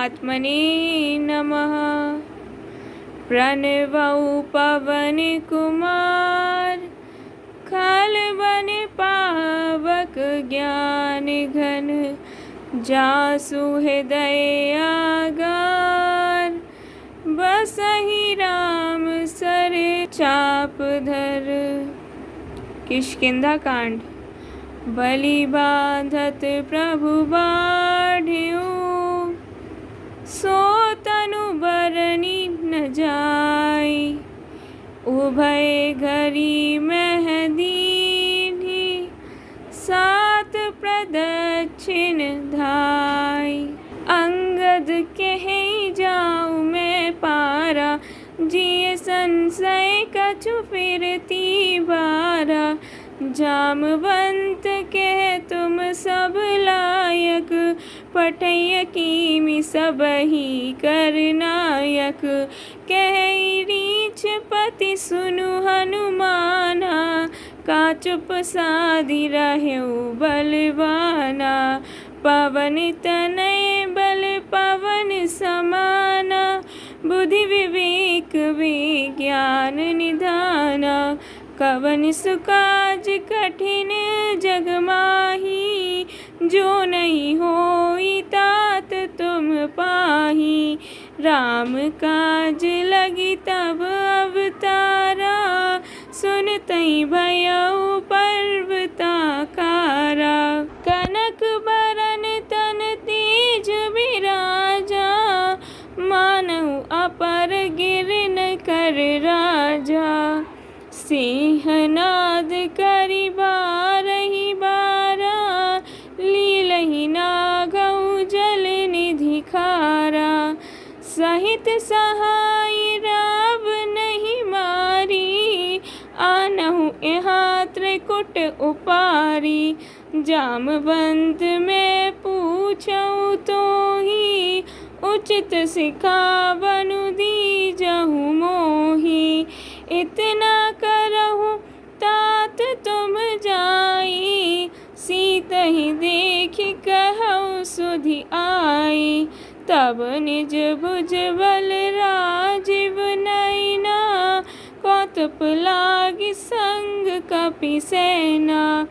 परमात्मने नमः। प्रणवौ पवन कुमार, खल बन पावक ज्ञान घन, जासु हृदय आगार, बसहि राम सर चाप धर। किष्किंधा कांड। बलि बांधत प्रभु बाढ़्यो, सो तनु बरनी न जाय, उभय घरी मह दीन्हि, सात प्रदक्षिण धाय। अंगद कहे जाऊँ मैं पारा, जिय संशय कछु फिरती बारा। जामवंत कह तुम सब लायक, पठय कीमि सबहि कर नायक। कह रीछ पति सुनु हनुमाना, का चुप साधि रहेउ बलवाना। पवन तनय बल पवन समाना, बुद्धि विवेक विज्ञान निधाना। कवन सुकाज कठिन जग माही, जो नहीं होई तात तुम पाही। राम काज लगी तब अवतारा, सुनतई भयउ पर्वताकारा। कनक बरन तन तेज बिराजा, मानहु अपर गिरन कर राजा। सिंहनाद करि बारहि बारा, लीलहि नागउ जल निधि खारा। सहित सहाय राव नहीं मारी, आनहु यहाँ त्रिकुट उपारी। जामवंत मैं पूछऊँ तोहि, उचित सिखावनु दीजहु मोहि। इतना करहु तात तुम जाई, सीतहि देख कहउ सुधि आई। तब निज भुज बल राजीव नैना, कौतुक लागी संग कपि सेना।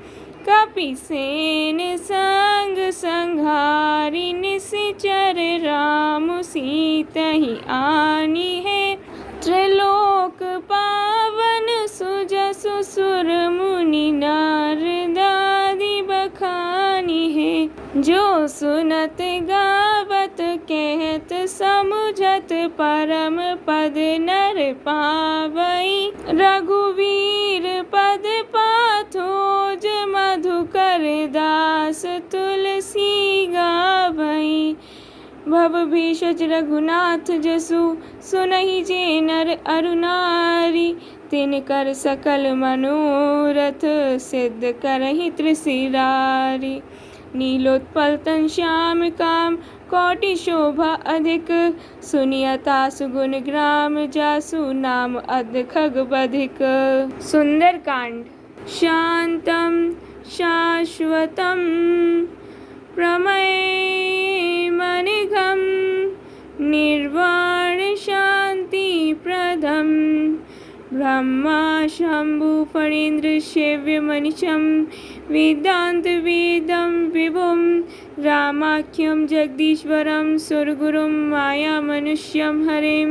कपि सेन संग संघारी, निशिचर राम सीतहि आनी है। त्रिलोक पावन सुजसु सुर मुनि नारदादि बखानी है। जो सुनत गावत कहत समुझत, परम पद नर पावई। रघुवीर पद पाथोज, मधुकर दास तुलसी गावई। भव भीषज रघुनाथ जसु, सुनहि जे नर अरु नारी। तिनकर सकल मनोरथ, सिद्ध करहि त्रिशिरारी। नीलोत्पल तन श्याम काम, कोटि शोभा अधिक। सुनियता सुगुन ग्राम, जासु नाम अध खगबधिक। सुंदर कांड। शांतम शाश्वतम प्रमेय मनिघम, निर्वाण शांति प्रदम। ब्रह्मा शंभु फणीन्द्र सेव्य मनीषम, वेदांत वेदम विभुम। रामाख्यम जगदीश्वरम, सुरगुरुम माया मनुष्यम हरिम।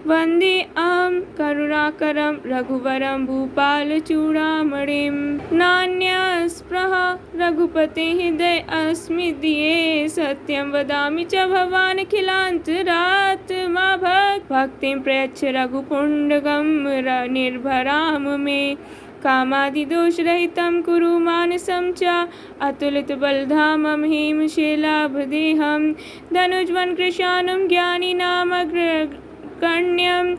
वंदे अहम करुणाकरम, रघुवरम भूपाल चूड़ामणिम। नान्यस्पृहा रघुपते हृदय अस्मदीये, सत्यं वदामि च भवानखिलान्तरात्मा। भक्तिं प्रयच्छ रघुपुण्डगं, निर्भराम मे। कामादिदोषरहितं कुरु मानसं च, अतुलितबलधामं हेमशैलाभदेहं। धनुज्वनं कृशानं ज्ञानिनामग्रगण्यं,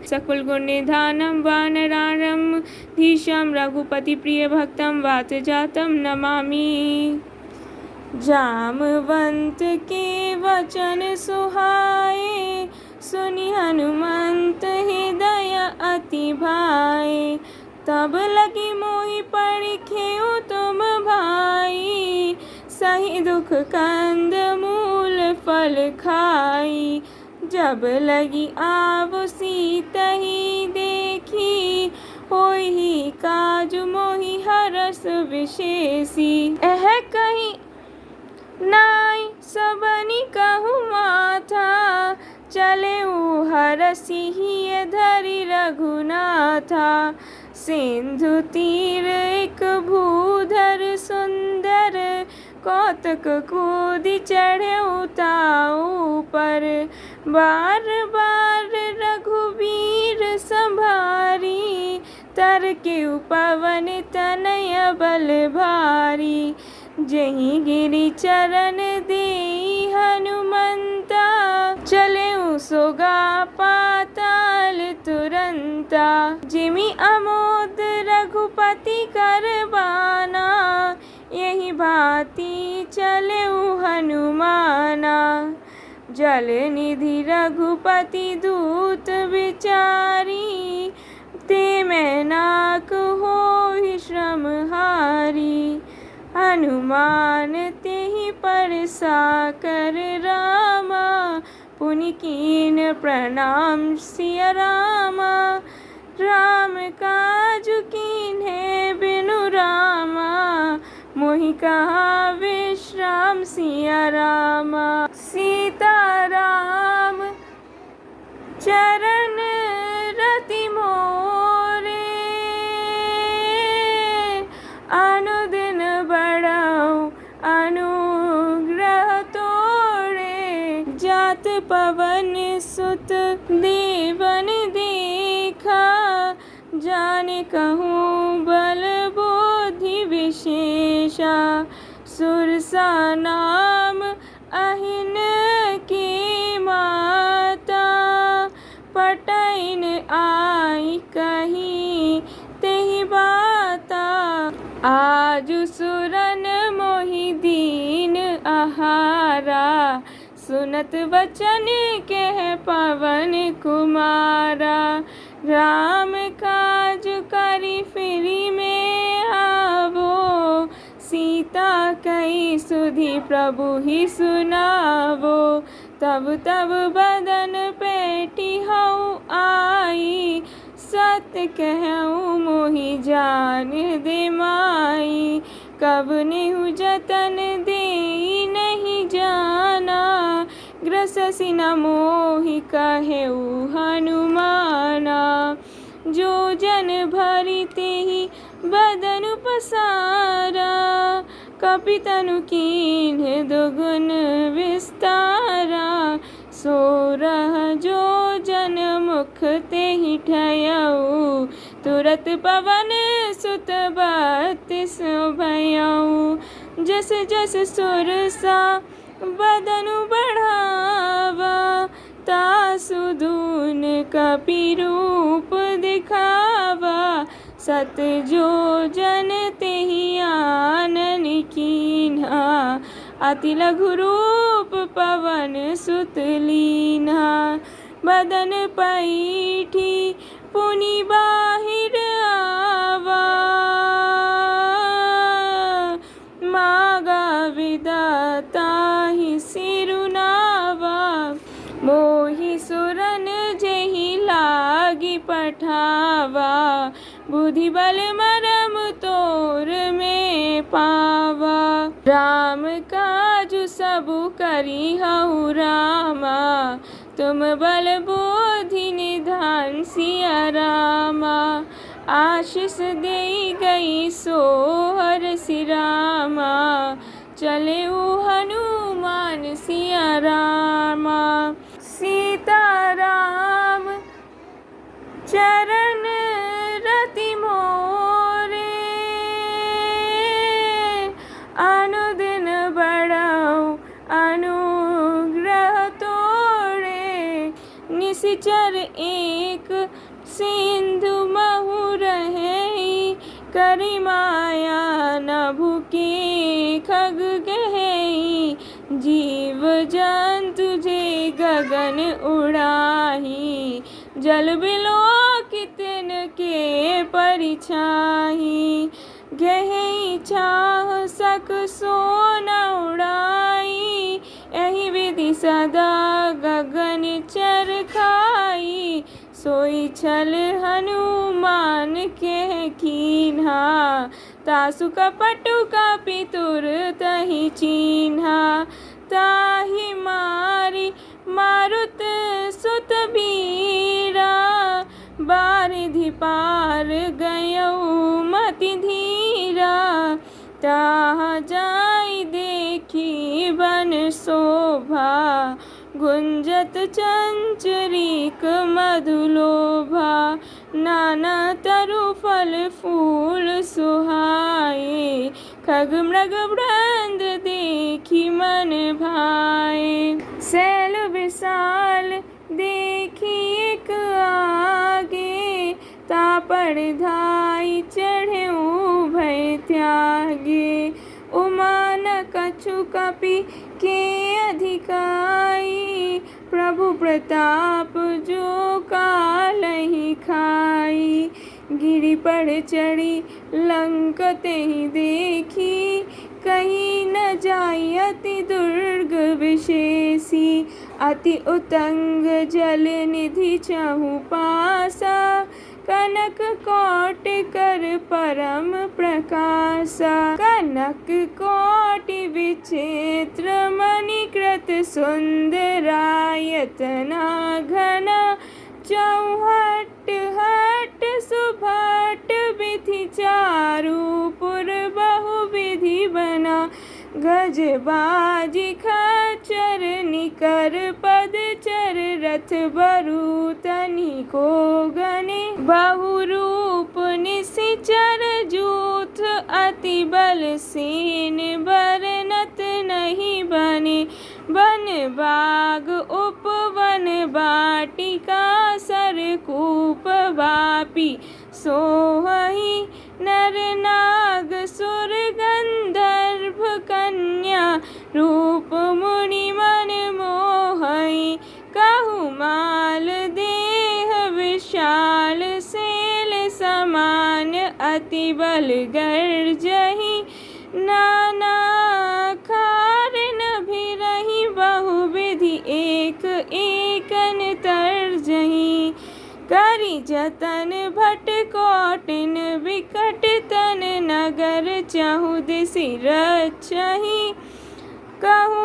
सकुलगुणनिधानं वानराणां धीशं। रघुपतिप्रियभक्तं वातजातं नमामि। जामवंत के वचन सुहाए, सुनि हनुमंत हृदय अति भाए। तब लगी मोहि परिखेउ तुम भाई, सही दुख कंद मूल फल फल खाई। जब लगी आव सीतहि देखी, होई काजु मोहि हरस विशेषी। एह कहीं नाई सबनी कहु माथा, चले हरसि हिय धरि रघुनाथा। सिंधु तीर एक भूधर सुंदर, कौतक कूदि चढ़े ताऊ पर। बार बार रघुबीर संभारी, तरके पवन तनय बल भारी। जहीं गिरि चरण देई हनुमंता, चले सोगा पाताल तुरंता। जिमि अमोद रघुपति कर बाना, यही भांति चले हनुमाना। जल निधि रघुपति दूत विचारी, ते मैं नाक होहि श्रम हारी। हनुमान तेहि परसा कर रामा, पुनि कीन प्रणाम सिया रामा। राम काजु कीन्हे बिनु रामा, मोहि कहा विश्राम सिया रामा। सीताराम चरण रति मोरे, अनुदिन बढ़ाऊं अनुग्रह तोरे। जात पवन सुत देवन देखा, जाने कहूँ बल बुद्धि विशेषा। सुरसा नाम अहिन की माता, पटैन आई कही तेहि बाता। आजु सुरन मोहि दीन आहारा, सुनत वचन कह पवन कुमारा। राम काज करि फिरि में आवो, सीता कहि सुधि प्रभु ही सुनावो। तब तब बदन पेटी हऊ आई, सत्य कहूँ मोहि जान दे माई। कब नेहु जतन देई नहीं जाना, ग्रससि न मोहि कहेउ हनुमाना। जो जन भरि तेहि बदनु पसारा, कपितनु कीन्ह दुगुन विस्तारा। सोरह जो जन मुख तेहि ठयऊ, तुरत पवन सुत बत्तीस भयऊ। जस जस सुरसा बदनु बढ़ावा, तासु दून कपि रूप दिखावा। सत जो जन तेहि आनन कीन्हा, अति लघु रूप पवन सुत लीन्हा। बदन पैठी पुनि बाहिर आवा, मागा विदाता ही सिरुनावा। मोहि सुरन जेहि लागी पठावा, बुद्धि बल मरम तोर में पावा। राम काजु सबु करी हऊ रामा, तुम बल बुद्धि निधान सिया रामा। आशीष देई गई सोहर सिरामा, चले हनुमान सिया रामा। सीताराम चरण रति मोरे, अनुदिन बढ़ाऊं अनुग्रह तोरे। निशिचर एक सिंधु महु रहे, करि माया नभु के खग गहेई। जीव जंतु जे गगन उड़ाही, जल बिलो कितन के परिछाही। गहेई छाह सक सो न उड़ाई, एहि विधि स छल हनुमान के कीन्हा, तासु कपटु कपितुर तहि चीन्हा। ताहि मारी मारुत सुत बीरा, बारिधि पार गयउ मति धीरा। ताहा जाई देखी बन शोभा, गुंजत चंचरीक मधुलोभा। नाना तरु फल फूल सुहाए, खग मृग वृंद देखी मन भाए। सैल विशाल देखी एक आगे, तापड़ धाई चढ़े भय त्यागे। उमा न कछु कपि के अधिकाई, प्रभु प्रताप जो कालहि खाई। गिरि पर चढ़ी लंक तेहि देखी, कहीं न जाई अति दुर्ग विशेषी। अति उतंग जल निधि चहु पासा, कनक कोट कर परम प्रकाशा। कनक कोटि विचित्र मणिकृत सुंदरायतना घना। चौहट हट सुभट विधि चारु पुर बहु विधि बना। गज बाजी खच्चर निकर पदचर, रथ बरु तनिको गने। बहुरूप निशिचर जूथ, अति बल सेन बरनत नहीं बने। वन बाग उपवन बाटिका, सरकूप वापी सोहहि। नर नाग सुर गंधर्व कन्या, रूप मुनि मन मोहई। कहु माल देह विशाल, सेल समान अति बल गर्जहि। नाना कारण भिरहि, बहुविधि एक एकन तरजहि। करि जतन भट कोटिन विकट तन, नगर चहु दिसि रक्षहि। कहु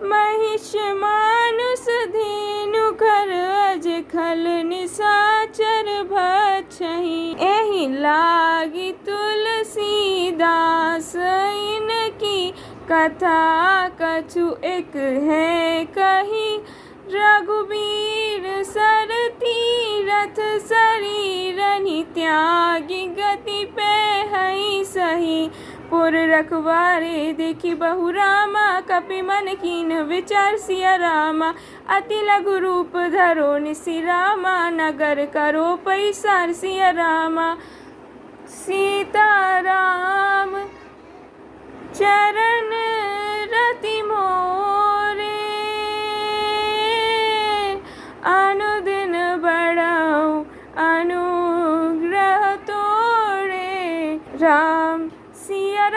महिष मानुष धेनु, खर अज खल निशाचर भक्षहि। एहि लागी तुलसीदास इनकी, कथा कछु एक है कही। रघुबीर सर तीरथ शरीरनि, त्यागी गति पैहै सही। पुर रखवारे देखी बहु रामा, कपि मन कीन विचार सिया रामा। अति लघु रूप धरो निसि रामा, नगर करो पैसार सिया रामा। सीताराम चरण रति मोरे, अनुदिन बढ़ाऊं अनुग्रह तोरे। राम सिया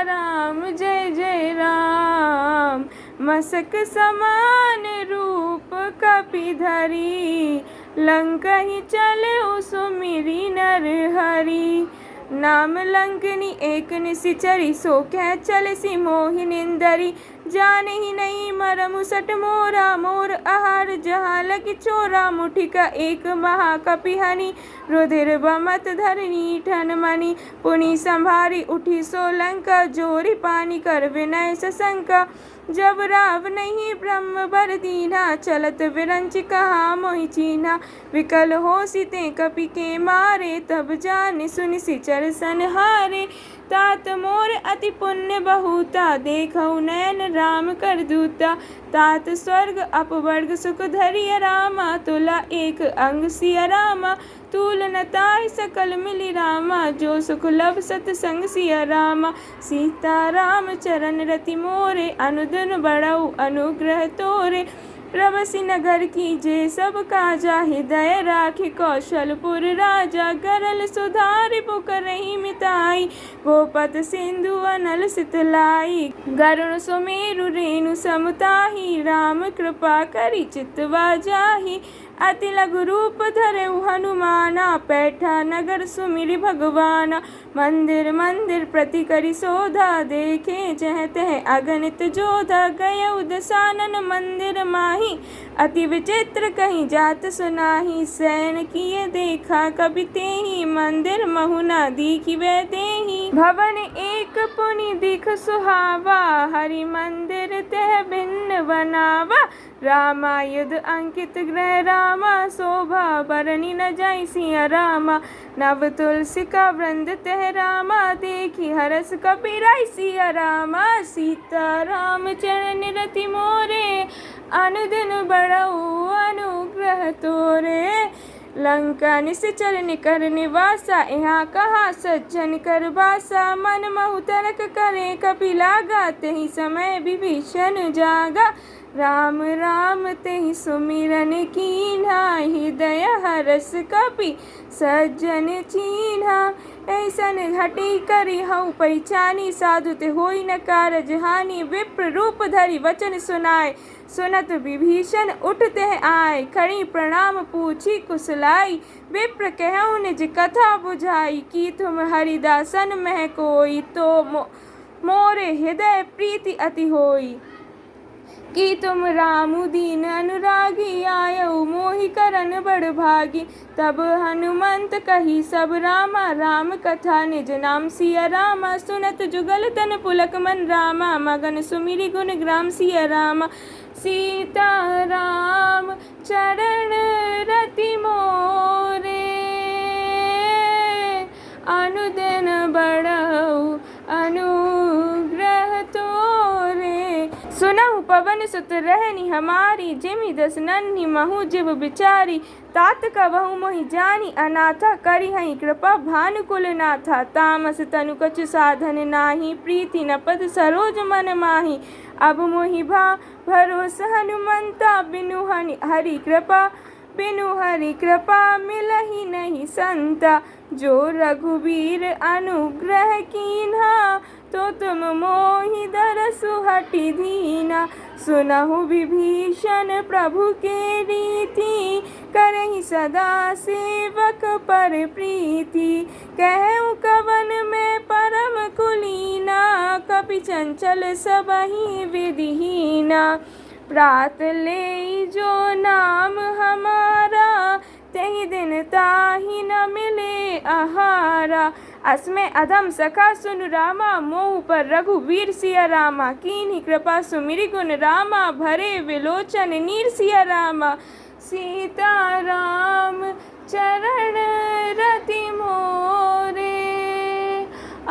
राम जय जय राम। मसक समान रूप कपि धरी, लंकहि चलउ सुमिरि नर हरि। नाम लंकनी एक निशिचरी, सो कह चलसि मोहि निंदरी। जानहि नहीं मरमु सट मोरा, मोर आहार जहाँ लगी चोरा। मुठिका एक महाकपिहनि, रुधिर बमत धरनी ठन मनि। पुनि संभारी उठी सो लंका, जोरी पानी कर विनय सशंका। जब राव नहीं ब्रह्म बर दीन्हा, चलत विरंच कहा मोहि चीन्हा। विकल हो सीते कपि के मारे, तब जान सुनि सिचर सनहारे। तात मोर अति पुण्य बहुता, देखऊ नयन राम कर दूता। तात स्वर्ग अपवर्ग सुख धरिय रामा, तुला एक अंग सिया रामा। तूल न ताहि सकल मिली रामा, जो सुख लब सतसंग सिया रामा। सीता राम चरण रति मोरे, अनुदिन बढ़ऊ अनुग्रह तोरे। प्रवसी नगर की जे सब काजा, हृदय राखि कौशलपुर राजा। गरल सुधारि पुकारहि मिताई, गोपत सिंधु अनल सितलाई। गरुण सुमेरु रेणु समताही, राम कृपा करि चितवा जाहि। अति लघु रूप धरे हनुमाना, पैठा नगर सुमिरि भगवाना। मंदिर मंदिर प्रति करि शोधा, देखे जह तह अगणित जोधा। गए दसानन मंदिर माही, अति विचित्र कहीं जात सुनाही। सैन किए देखा कबि तेहि, मंदिर महुना दीखि वै देहि। भवन एक पुनि दिख सुहावा, हरि मंदिर तह भिन्न बनावा। रामायुध अंकित गृह रामा, शोभा बरनी न जाई सिया रामा। नव तुलसी का वृंद तह रामा, देखी हरस कपिराई सिया रामा। सीता राम चरण रति मोरे, अनुदिन बढ़ऊ अनुग्रह तोरे। लंका निश्चर निकर निवासा, यहाँ कहा सज्जन कर बासा। मन महु तरक करे कपि लागा, तेहि समय विभीषण जागा। राम राम तेहि सुमिरन कीन्हा, हृदय हरस कपि सज्जन चीन्हा। ऐसन घटी करी हऊ पहिचानी, साधु ते होई न कारज हानि। विप्र रूप धरि वचन सुनाए, सुनत विभीषण उठते आए। खड़ी प्रणाम पूछी कुशलाई, विप्र कहऊ निज कथा बुझाई। की तुम हरिदासन मह कोई, तो मोरे हृदय प्रीति अति होई। कि तुम रामु दीन अनुरागी, आयऊ मोहि करन बड़ भागी। तब हनुमंत कही सब रामा, राम कथा निज नाम सिया रामा। सुनत जुगल तन पुलक मन रामा, मगन सुमिरि गुण ग्राम सिया रामा। सीता राम चरण रति मोरे, अनुदिन बढ़ऊ अनुग्रह तोरे। सुनहु पवन सुत रहनी हमारी, जिमि दस नन्हि महु जिव बिचारी। तात कबहु मोहि जानी अनाथा, करी हई कृपा भानुकुल नाथा। तामस तनु कछु साधन नाही, प्रीति न पद सरोज मन माही। अब मोहि भरोस हनुमंता, बिनु हरि कृपा मिलहि नहीं संता। जो रघुबीर अनुग्रह कीन्हा, तो तुम मोहि दरसु हटि दीना। सुनहु विभीषण प्रभु के रीति, करहि सदा सेवक पर प्रीति। कहु कवन में परम कुलीना, कपि चंचल सबहि विधिहीना। प्रात ले जो नाम हमारा, तेहि दिन ताहि न मिले आहारा। अस्मै अधम सखा सुन रामा, मोह पर रघुवीर सिया रामा। कीन्ही कृपा सुमिरि गुण रामा, भरे विलोचन नीर सिया रामा। सीता राम चरण रति मोरे,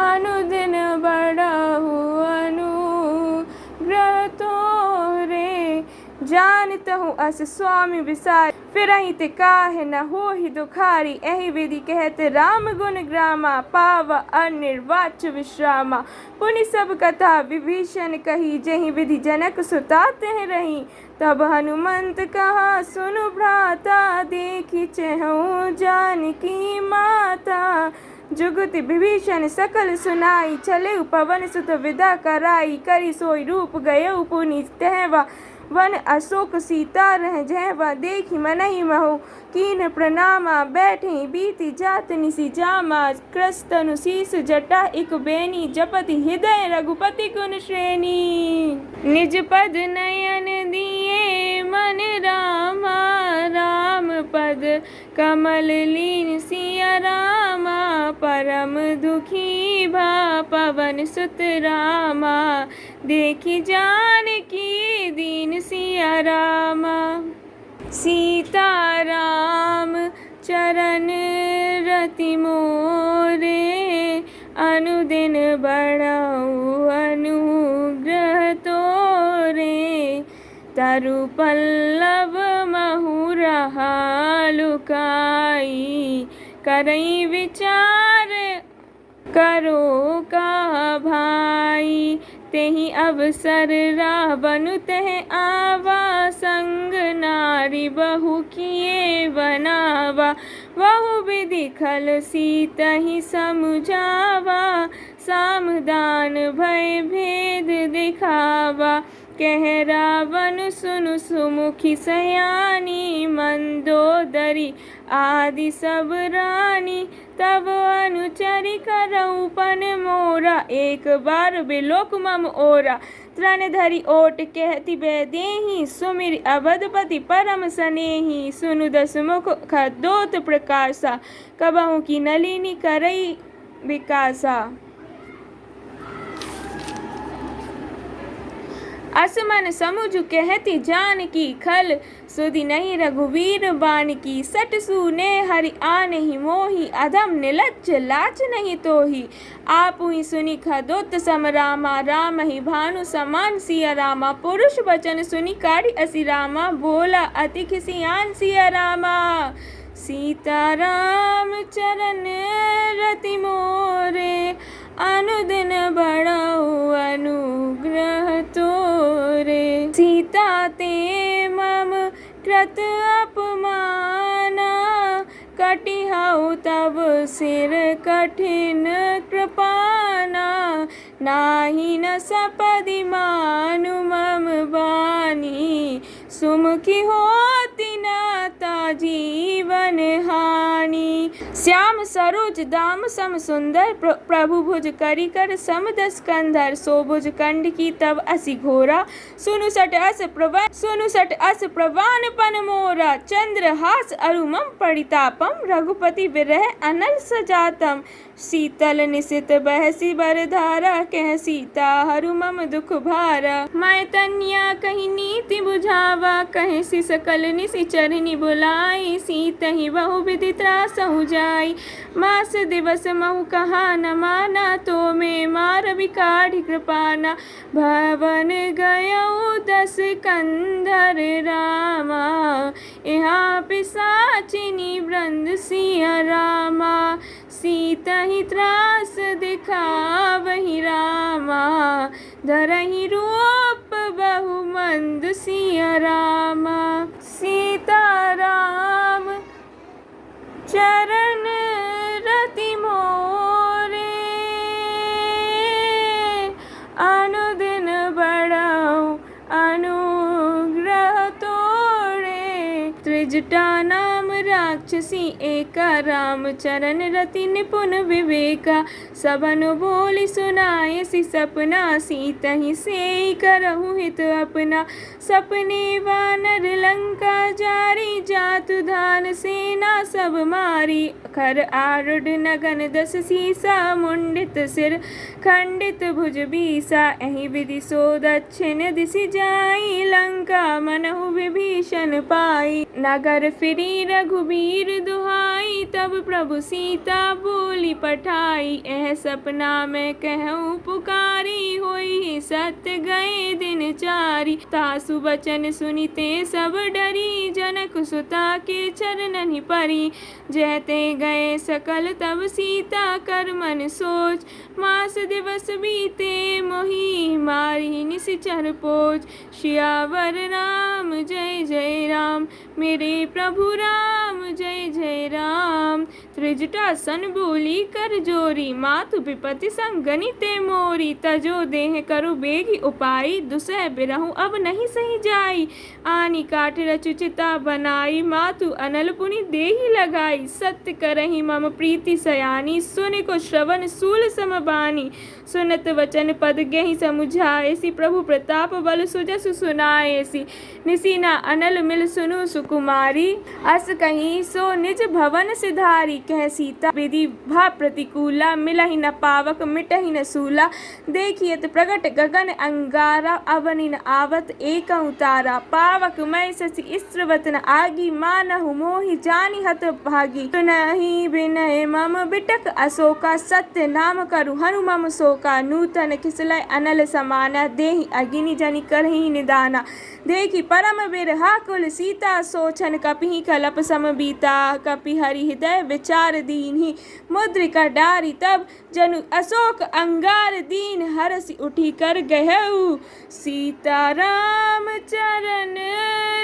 अनुदिन बढ़हु अनुग्रह तोरे। जानतहु अस स्वामी विसार, फिरहि ते काहे न होहि दुखारी। एहि विधि कहत राम गुण ग्रामा, पाव अनिर्वाच विश्रामा। पुनि सब कथा विभीषण कही, जेहि विधि जनक सुता तेहि रही। तब हनुमंत कहा सुनु भ्राता, देखि चहु जानकी माता। जुगति विभीषण सकल सुनाई, चले पवन सुत विदा कराई। करि सोई रूप गयउ पुनि तहवा, वन अशोक सीता रह जहवा। देखि मनहि महु कीन प्रणामा, बैठे बीती जात निसि जामा। कृस्तनु शीस जटा इक बेनी, जपति हृदय रघुपति गुण श्रेणी। निज पद नयन दिए मन रामा, राम पद कमल लीन सिया रामा। परम दुखी भा पवन सुत रामा, देखि जानकी दीन सिया रामा। सीता राम चरण रति मोरे, अनुदिन बढ़ऊ अनुग्रह तोरे। तरु पल्लव महु रहा लुकाई, करई विचार करो का भाई। तेहि अवसर रावनु तह आवा, संग नारी बहु किए बनावा। वहु विधि खल सीतहि समुझावा, सामदान भय भेद दिखावा। कह रावण सुनु सुमुखी सयानी, मंदोदरी आदि सब रानी, तब अनुचरी करऊपन मोरा, एक बार बिलोक मम ओरा। तृण धरि ओट कहती वैदेही, सुमिर अवधपति परम सनेही, सुनु दसमुख खद्योत प्रकाशा, कबहु की नलिनी करई विकासा। असमन समुझ कहती जानकी, खल सुधि नहीं रघुवीर बान की, सट सूने हरि आनहि मोहि, अधम निलज्ज लाज नहीं तोहि। आप ही सुनि खदोत सम रामा, राम ही भानु समान सिया रामा, पुरुष वचन सुनि काढ़ी असी रामा, बोला अति खिसियान सिया रामा। सीताराम चरण रति मोरे, अनुदिन बढ़ाऊ अनुग्रह तोरे। सीता ते मम कृत अपमाना, कटिहाउ तब सिर कठिन कृपाना, नाही न सपदि मानु मम बानी, सुमुखी होती नाता जीवन हानि। श्याम सरोज दाम सम सुंदर, प्रभु भुज करी कर सम दस कंधर, सोभुज कंड की तब असी घोरा, सुनु सट अस प्रवान पन मोरा। चंद्रहास अरुमम परितापम, रघुपति विरह अनल सजातम, शीतल निशित बहसी बरधारा, कह सीता हरुमम दुख भारा। मैं तन्या कहीं नीति बुझावा, कहे सी सकल निशि चरनी बुलाई, सीत ही बहु विधि त्रासहु जाई, मास दिवस महु कहा न माना, तो में मार विकाढ़ कृपाना। भवन गयऊ दस कंधर रामा, यहाँ पिशाचिनी वृंद सिया रामा, सीता ही त्रास दिखावहि रामा, धरहि रूप बहु मंद सिया रामा। सीताराम चरण रति मोरे, अनुदिन बढ़ाऊ अनुग्रह तोड़े। त्रिजटा नाम राक्षसी एका, राम चरण रति निपुण विवेका, सबनु बोली सुनाय सी सपना, सीतहि से करहु हित अपना। सपने वानर लंका जारी, जातु धान सेना सब मारी, खर आरूढ़ नगन दस सीसा, मुंडित सिर खंडित भुज बीसा। एहि विधि सो दक्षिण दिशि जाई, लंका मनहु विभीषण पाई। नगर फिरी रघुबीर दुहाई, तब प्रभु सीता बोली पठाई। एह सपना मैं कहूँ पुकारी, होई सत्य गए दिन चारी। तासु बचन सुनिते सब डरी, जनक सुता के चरणनि परी। जहते गए सकल तब सीता कर मन सोच, मास दिवस बीते मोहि मारी निशिचर पोच। सियावर राम जय जय राम, मेरे प्रभु राम जय जय राम। त्रिजटा सन बोली कर जोरी, मातु विपति संगनि ते मोरी। तजो देह करु बेगी उपाई, दुसह बिरहु अब नहीं सही जाई। आनी काठ रचु चिता बनाई, मातु अनल पुनि देहि लगाई। सत्य करहि मम प्रीति सयानी, सुनि को श्रवण सूल समबानी। सुनत वचन पद गेहि समुझाएसी, प्रभु प्रताप बल सुजसु सुनाएसी। निसीना अनल मिल सुनु सुकुमारी, अस कहीं सो निज भवन सिधारी। कह सीता विधि भा प्रतिकूला, मिलहि न पावक मिटहि न सूला। देखियत प्रगट गगन अंगारा, अवनि न आवत एक उतारा। पावक मय शशि स्त्रवत न आगी, मानहु मोहि जानि हत भागी। सुनहि विनय मम बिटक अशोका, सत्य नाम करु हनु मम शोका। नूतन खिसलय अनल समाना, देहि अगिनि जनि करहि निदाना। देखि परम बिरहा कुल सीता, सोचन कपिहि कलप सम बीता। कपि हरि हृदय विचार दीन्हि, मुद्रिका डारी तब जनु अशोक अंगार दीन। हरसि उठी कर गहऊ, सीताराम चरण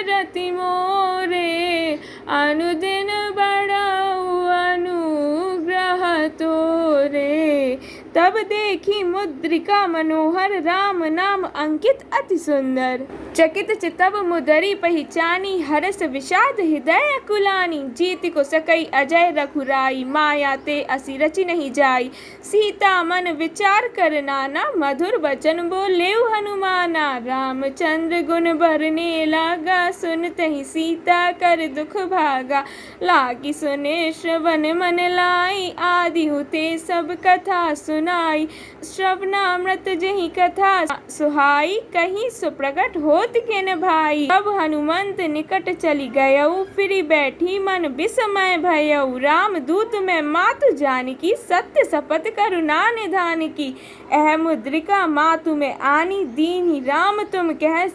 रति मोरे। अनुदिन बढ़ाऊ अनुग्रह तोरे। तब देखी मुद्रिका मनोहर, राम नाम अंकित अति सुंदर। चकित चितव मुदरी पहिचानी, हरस विषाद हृदय कुलानी। जीत को सकई अजय रघुराई, माया ते असी रचि नहीं जाई। सीता मन विचार कर नाना, मधुर वचन बोलेउ हनुमाना। रामचंद्र गुण बरने लागा, सुनतहि सीता कर दुख भागा। लागी सुने श्रवण मन लाई, आदि हुते सब कथा सुनाई। श्रवणामृत जहि कथा सुहाई, कहीं सुप्रगट होत केन भाई। अब हनुमंत निकट चली गयऊ, फिरी बैठी मन विस्मय भयऊ। राम दूत में मातु जानकी, सत्य शपथ करुणा निधान की। एह मुद्रिका मातु में आनी, दीन्ही राम तुम कह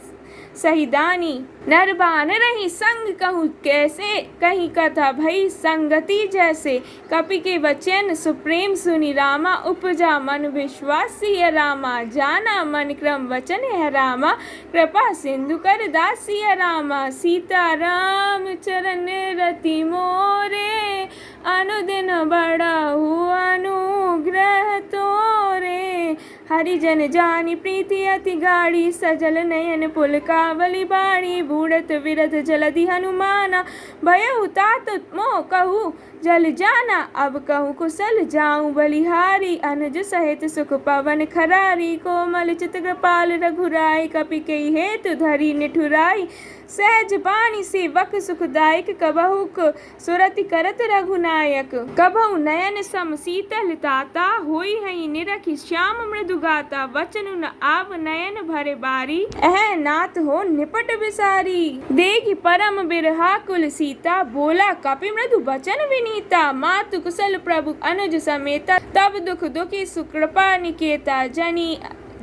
सहिदानी। नरबान रही संग कहूँ कैसे, कहीं कथा भई संगति जैसे। कपि के वचन सुप्रेम सुनि रामा, उपजा मन विश्वास सिय रामा। जाना मन क्रम वचन है रामा, कृपा सिंधु कर दास सिय रामा। सीता राम चरण रति मोरे, अनुदिन बढ़ाऊ अनुग्रह तोरे। हरिजन जानी प्रीति अति गाढ़ी, सजल नयन पुलकावली बाड़ी। बूढ़त विरध जलधि हनुमाना, भयउ तात मोह कहूँ जल जाना। अब कहूँ कुशल जाऊँ बलिहारी, अनुज सहित सुख पवन खरारी। कोमल चित कृपाल रघुराई, कपि के हेतु धरी निठुराई। सहज बानी सेवक सुखदायक, कबहु सुरति करत रघुनायक। कबहु नयन सम शीतल ताता, होई हई निरखि श्याम मृदु गाता। वचन न आव नयन भरे बारी, एह नाथ हो निपट विसारी। देखि परम बिरहा कुल सीता, बोला कपि मृदु वचन विनीता। मातु कुशल प्रभु अनुज समेता, तब दुख दुखी सुकृपा निकेता।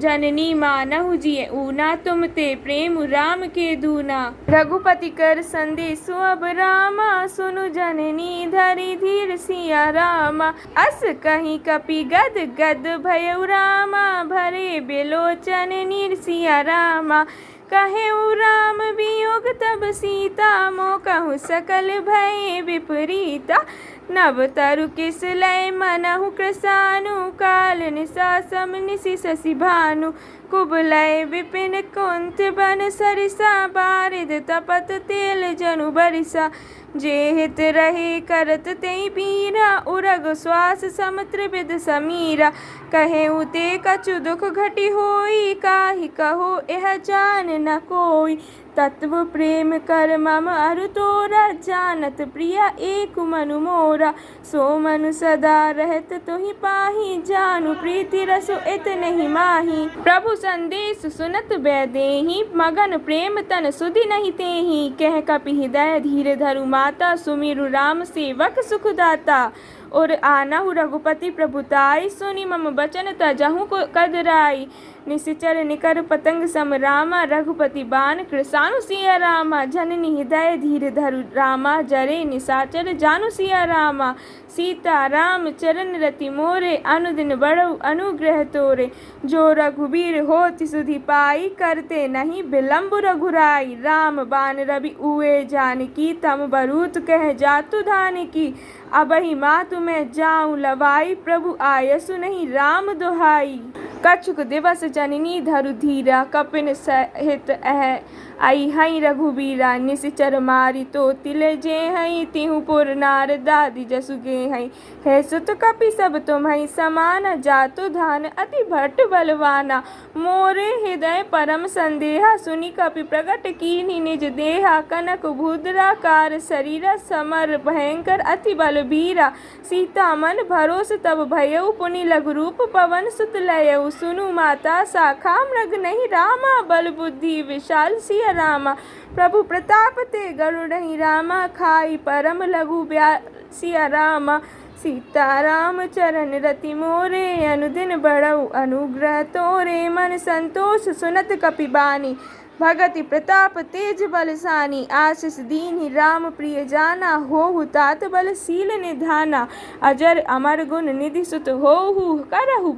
जननी मानहु जिय ऊना, तुम ते प्रेम राम के दूना। रघुपति कर संदेशु अब रामा, सुनु जननी धरि धीर सिया रामा। अस कहीं कपि गद गद भयउ रामा, भरे बिलोचन नीर सिया रामा। कहेउ राम वियोग तब सीता, मोह कहूँ सकल भय विपरीता। नव तरु किस लय मनहु कृसानु, काल निशा सम निशि शशि भानु। कुबलय विपिन कुंत बन सरिसा, बारिद तपत तेल जनु बरिसा। जे हित रहे करत तेहि पीरा, उरग श्वास समुद्र विद समीरा। कहेउ ते कछु दुख घटी होई, काहि कहो एह जान न कोई। तत्व प्रेम कर मम अरु तोरा, जानत प्रिया एक मनु मोरा। सो मनु सदा रहत तुहि पाही, जानु प्रीति रसु इत नहीं माही। प्रभु संदेश सुनत बैदेही, मगन प्रेम तन सुधि नहीं तेही। कह कपि हृदय धीर धरु माता, सुमिरु राम सेवक सुखदाता। और आनहु रघुपति प्रभुताई, सुनि मम बचन तजहु को कदराई। निशिचर निकर पतंग सम रामा, रघुपति बान कृसानु सिया रामा। जननी हृदय धीर धरु रामा, जरे निशाचर जानु सिया रामा। सीता राम चरण रति मोरे, अनुदिन बढ़ऊ अनुग्रह तोरे। जो रघुबीर होति सुधि पाई, करते नहीं विलम्ब रघुराई। राम बान रवि उए जानकी, तम बरूत कह जातु धान की। अबहि मातु मैं जाऊं लवाई, प्रभु आयसु नहीं राम दुहाई। कछुक दिवस जननी धरु धीरा, कपिन सहित अह आई हई रघुबीरा। निशिचर मारी तो तिले जे हई, तिहु पुर नार दादी जसु गे हई। है सुत कपि सब तुम्हई समाना, जातु धान अति भट्ट बलवाना। मोरे हृदय परम संदेहा, सुनि कपि प्रगट कीन्हि निज देहा। कनक भूद्राकार शरीरा, समर भयंकर अति बलबीरा। सीता मन भरोस तब भयउ, पुनि लघु रूप पवन सुत लयउ। सुनु माता शाखा मृग नहीं रामा, बल बुद्धि विशाल सिया रामा। प्रभु प्रताप ते गरुड़हि रामा, खाई परम लघु सिया रामा। सीता राम चरण रति मोरे, अनुदिन बढ़ऊ अनुग्रह तोरे। मन संतोष सुनत कपि बानी, भगति प्रताप तेज बलसानी। आशीष दीन्हि राम प्रिय जाना, होहु तात बल शील निधाना। अजर अमर गुण निधि सुत होहु, करहु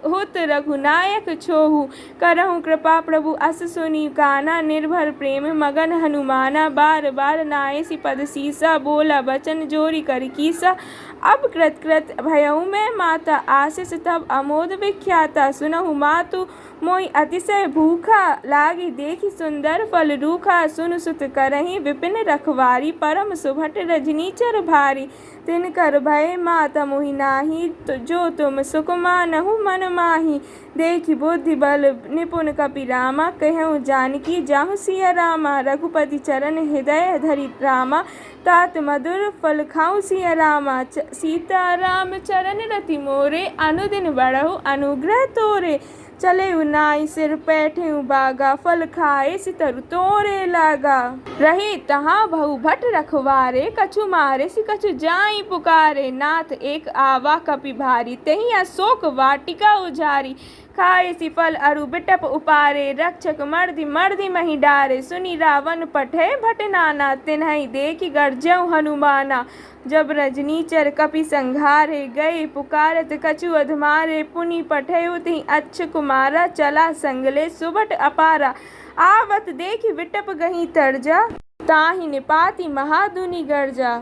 होत रघुनायक छोहु। करहु कृपा प्रभु अस सुनी काना, निर्भर प्रेम मगन हनुमाना। बार बार नायसि पद सीसा, बोला बचन जोरी कर कीसा। अब कृत कृत भयउ मैं माता, आशीष तब अमोद विख्याता। सुनहु मातु मोहि अतिशय भूखा, लागी देखी सुंदर फल रूखा। सुन सुत करहि विपिन रखवारी, परम सुभट रजनीचर भारी। तिनकर भय माता मोहि नाही, जो तुम सुख मानहु मन माही। देखि बुद्धि बल निपुण कपि रामा, कहउँ जानकी जाहु सिया रामा। रघुपति चरण हृदय धरि रामा, तात मधुर फल खाऊं सिया रामा। सीता राम चरण रति मोरे, अनुदिन बढ़हु अनुग्रह तोरे। चले नाई सिर पैठे बागा, फल खाए सितरु तोरे लागा। रहे तहाँ बहु भट रखवारे, कछु मारे सि कछु जाई पुकारे। नाथ एक आवा कपि भारी, तेहि अशोक वाटिका उजारी। खाए सि फल अरु बिटप उपारे, रक्षक मर्दि मर्दि मही डारे। सुनि रावण पठे भट नाना, तिन्हि देखि गरजउ हनुमाना। जब रजनीचर कपि संघारे, गए पुकारत कछु अधमारे। पुनि पठेउ तिहि अच्छ कुमारा, चला संगले सुभट अपारा। आवत देखि विटप गही तरजा, ताहि निपाति महादुनि गर्जा।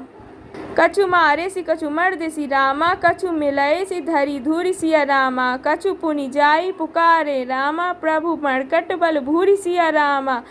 कछु मारे सि कछु मर्दे सि रामा, कछु मिलए सि धरि धूरि सिया रामा। कछु पुनि जाई पुकारे रामा, प्रभु मर्कट बल भूरि सिया रामा।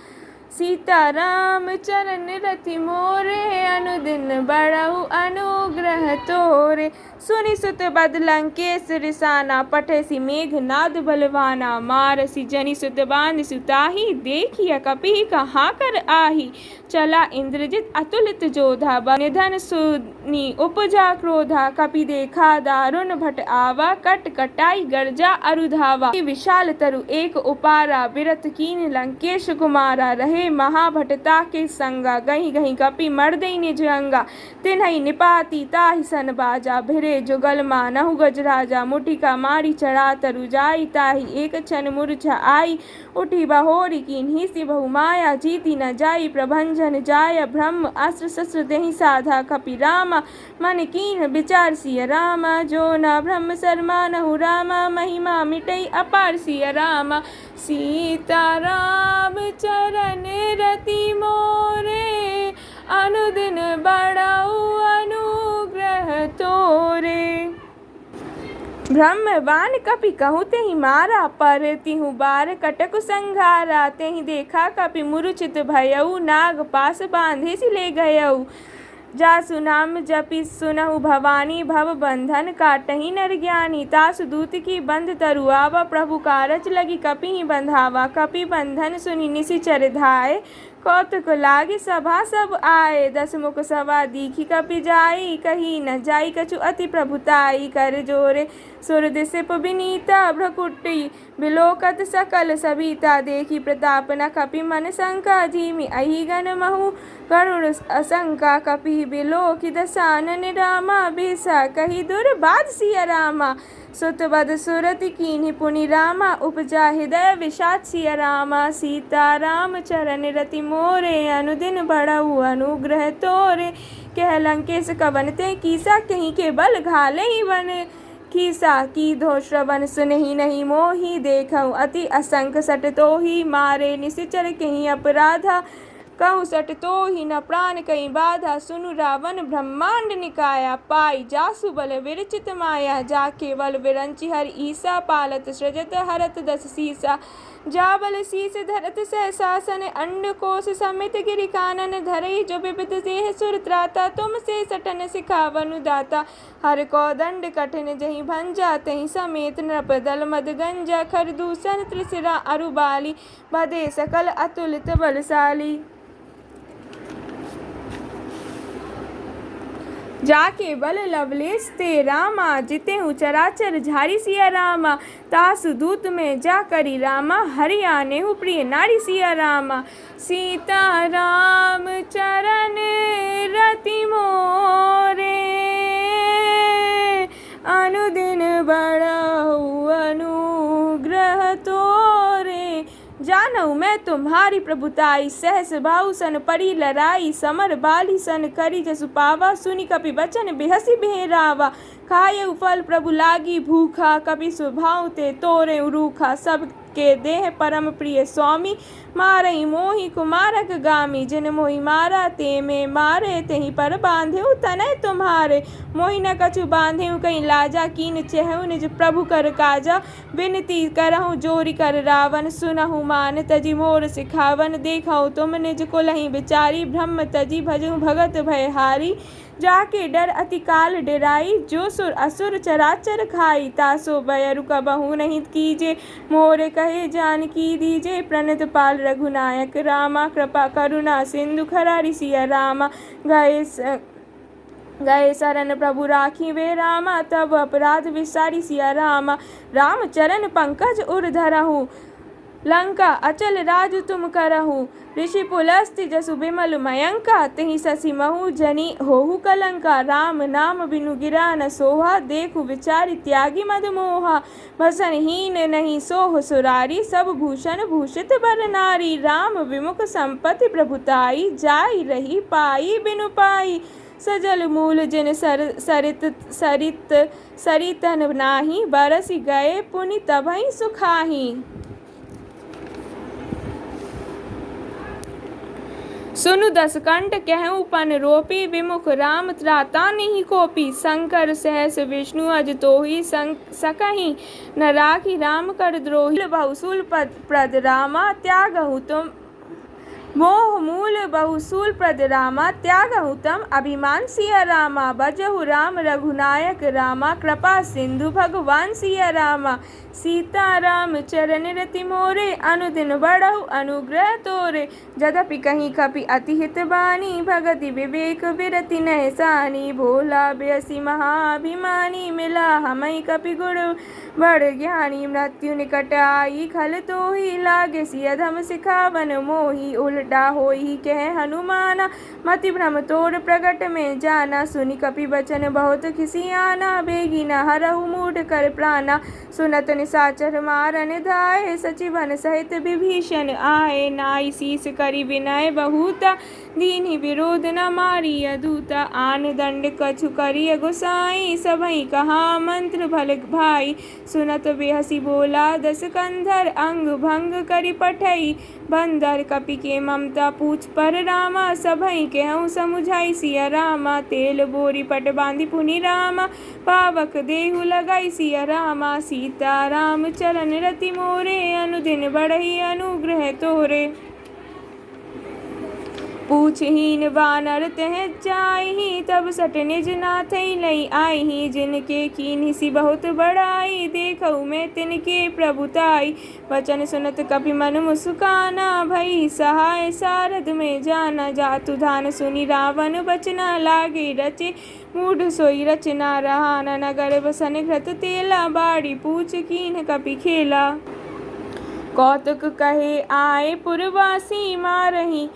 सीता राम चरण रति मोरे, अनुदिन बढ़हु अनुग्रह तोरे। सुनि सुत बद लंकेश रिसाना, पठे मेघनाद बलवाना। मारसि जनि सुत बांधि सुताही, देखिय कपि कहाँ कर आही। चला इंद्रजित अतुलित जोधा, निधन सुनि उपजा क्रोधा। कपि देखा दारुण भट आवा, कट कटाई गर्जा अरुधावा। विशाल तरु एक उपारा, बिरथ कीन लंकेश कुमारा। रहे महाभटता के संगा, गही गही कपि मर्दे निज अंगा। तिन्हि निपाति ताहि सन बाजा, भिरे जुगल मानहु गजराजा। मुठिका मारी चढ़ा तरु जाई, ताहि एक क्षण मूर्छा आई। उठी बहोरी कीन्ही सि बहु माया, जीति न जाई प्रभंजन जाय। ब्रह्म अस्त्र शस्त्र देहि साधा, कपि रामा मन कीन्ह विचार सिया रामा। जो न ब्रह्म सर मानहु रामा, महिमा मिटई अपार सिया रामा। सीता राम चरण रति मोरे, अनुदिन बढ़ऊ अनुग्रह तोरे। ब्रह्मवान कपि कहूँ तेहि मारा, पर तिहु बार कटकु संघारा। तेहि देखा कपि मूर्छित भयउ, नाग पास बांधे सि ले गयउ। जासु नाम जपि सुनहु भवानी, भव बंधन काटहि नर ज्ञानी। तासु दूत की बंध तरु आवा, प्रभु कारज लगी कपि बंधावा। कपि बंधन सुनि निशिचर धाये, कौतुक लागे सभा सब आए। दस मुख सभा दीखि कपि जाई, कही न जाई कछु अति प्रभुताई। कर जोरे सुर दिसिप विनीता, भ्रकुटी बिलोकत सकल सभीता। देखी प्रताप न कपि मन शंका, जीमि अहि गण महु गरुड़ असंका। कपि बिलोकि दसानन रामा, बिसा कही दुर्बाद सिया रामा। सुत बद सुरति कीन्हि पुनि रामा, उपजा हृदय विषाद सिया रामा। सीता राम चरण रति मोरे, अनुदिन बढ़ऊ अनुग्रह तोरे। कह लंकेश कवन ते कीसा, कहीं के बल घाले ही बन खीसा। की धो श्रवण सुनहि नहीं मोहि, देखऊँ अति असंख सट तोहि। मारे निशिचर कहीं अपराधा, कहूँ सट तोहि न प्राण कहीं बाधा। सुनु रावण ब्रह्मांड निकाया, पाई जासु बल विरचित माया। जा केवल विरंचि हर ईसा, पालत सृजत हरत दस सीसा। जाबल शीस धरत सहसासन, अंडकोश समित गिरि कानन धरई। जो विविध देह सुर त्राता, तुम से सटन सिखावनु दाता। हर कौदंड कठिन जहि भंजा, तहि समेत नृप दल मद गंजा। खर दूषण त्रिशिरा अरुबाली, बधे सकल अतुलित बलशाली। जाके बल लवलेश ते रामा, जितेहु चराचर झारी सिया रामा। तासु दूत में जा करी रामा, हरि आनेहु प्रिय नारी सिया रामा। सीता राम चरण रति मोरे, अनुदिन बढ़ऊ अनुग्रह तोरे। जानऊ मैं तुम्हारी प्रभुताई, सहस भाऊ सन परी लड़ाई, समर बाली सन करी जसु पावा, सुनी कपि बचन बेहसी बेहरावा, खाए फल प्रभु लागी भूखा, कपि स्वभाव ते तोरे रूखा, सब के देह परम प्रिय स्वामी, मारई मोहि कुमारक गामी, जिन मोहि मारा ते में मारे, तेहि पर बांधे तनय तुम्हारे, मोहि न कछु बांधे कहीं लाजा, कीन चहु निज प्रभु कर काजा, विनती करहु जोरी कर रावण, सुनहु मान तजी मोर सिखावन, देखहु तुम निज कुलहि बिचारी, ब्रह्म तजी भजहु भगत भयहारी, जाके डर अति काल डराई, जो सुर असुर चराचर खाई, तासो बयरु कबहु नहीं कीजे, मोरे कहे जानकी दीजे, प्रणत पाल रघुनायक रामा, कृपा करुणा सिंधु खरारी सिया रामा, गए शरण प्रभु राखी वे रामा, तब अपराध विसारी सिया रामा, राम चरण पंकज उर धरहु, लंका अचल राज तुम करहु, ऋषि पुलस्ति जसु बिमल मयंका, तेहि ससी महु जनी होहु कलंका, राम नाम बिनु गिरा न सोहा, देखु विचारी त्यागी मद मोहा, भसन हीन नहीं सोह सुरारी, सब भूषण भूषित बर नारी, राम विमुख संपत्ति प्रभुताई, जाई रही पाई बिनु पाई, सजल मूल जिन सरितन नाही, बरसि गए पुनि तबहि सुखाही। सुनु दसकंठ कहूँ पन रोपी, विमुख राम त्राता नहीं कोपी, शंकर सहस विष्णु अज तोहि, सकहि न राखी राम कर द्रोही, बहुसूल प्रद रामा त्यागहु तुम, मोह मूल बहुसूल प्रद रामा, त्यागहु तम अभिमान सिया रामा, बजहु राम रघुनायक रामा, कृपा सिंधु भगवान सिया रामा, सीता राम चरण रति मोरे, अनुदिन बढ़हु अनुग्रह तोरे, जदपि कहीं कपि अति हित बानी, भगति विवेक विरति नहसानी, भोला बेसी महाभिमानी, मिला हमई कपि गुण बड़ ज्ञानी, मृत्यु निकट आई खल तोहि, लागे सिय धम सिखावन मोहि, उल्टा होई कह हनुमाना, मति भ्रम तोड़ प्रगट में जाना, सुनि कपि बचन बहुत खिसियाना, बेगी न हरहु मूढ़ कर प्राणा, सुनत निसाचर मारन धाये, सचिवन सहित विभीषण आए, नाई शीस करि विनय बहुता, दीन्हि विरोध न मारिय दूता, आन दंड कछु करिय गोसाई, सबहि कहा मंत्र भल भाई, सुनत बेहसी बोला दस कंधर, अंग भंग करि पठई, बंदर कपि के ममता पूछ पर रामा, सबहि केहूँ समुझाई सिया रामा, तेल बोरी पट बांधि पुनि रामा, पावक देहु लगाई सिया रामा, सीता राम चरण रति मोरे, अनुदिन बढ़ई अनुग्रह तोरे, पूछहीन वानर तह जाहि, तब सट निज नाथई लई आहि, जिनके कीन्हि सी बहुत बड़ाई, देखऊ मैं तिनके प्रभुताई, वचन सुनत कपि मन मुस्काना, भई सहाय सारद में जाना, जातु धान सुनि रावण बचना, लागे रचे मूढ़ सोई रचना, रहा न नगर बसन घृत तेला, बाड़ी पूछ कीन्ह कपि खेला, कौतुक कहे आए पुरवासी, मारही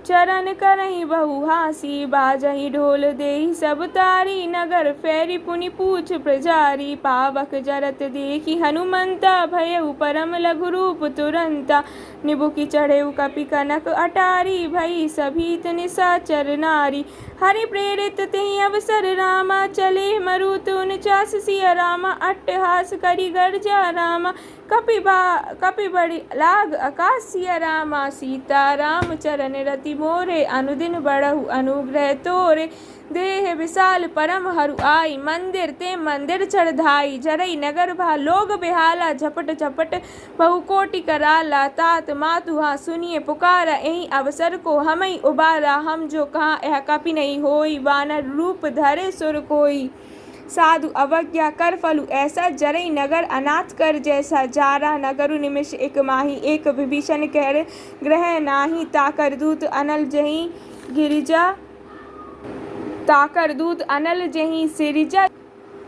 चरण करही बहु हासी, बाजही ढोल देहि सब तारी, नगर फेरी पुनि पूछ प्रजारी, पावक जरत देखी हनुमंता, भयउ परम लघु रूप तुरंता, निबुकि चढ़ेउ कपि कनक अटारी, भई सभीत निशाचर नारी, हरि प्रेरित तेहि अवसर रामा, चले मरुत 49 सिया रामा, अट्टहास करि गर्जा रामा, कपि बड़ी लाग आकाश सिया रामा, सीता राम चरण रति मोरे, अनुदिन बढ़हु अनुग्रह तोरे, देह विशाल परम हरु आई, मंदिर ते मंदिर चढ़ाई, जरई नगर भा लोग बेहाला, झपट झपट बहु कोटि कराला, तात मातुहा सुनिए पुकारा, एहि अवसर को हमई उबारा, हम जो कहाँ यह कपि नहीं होई, वानर रूप धरे सुर कोई, साधु अवज्ञा कर फलु ऐसा, जरई नगर अनाथ कर जैसा, जारा नगरु निमिष एक माही, एक विभीषण कर ग्रह नाही, ताकर दूत अनल जहीं गिरिजा, ताकर दूत अनल जहीं सिरिजा,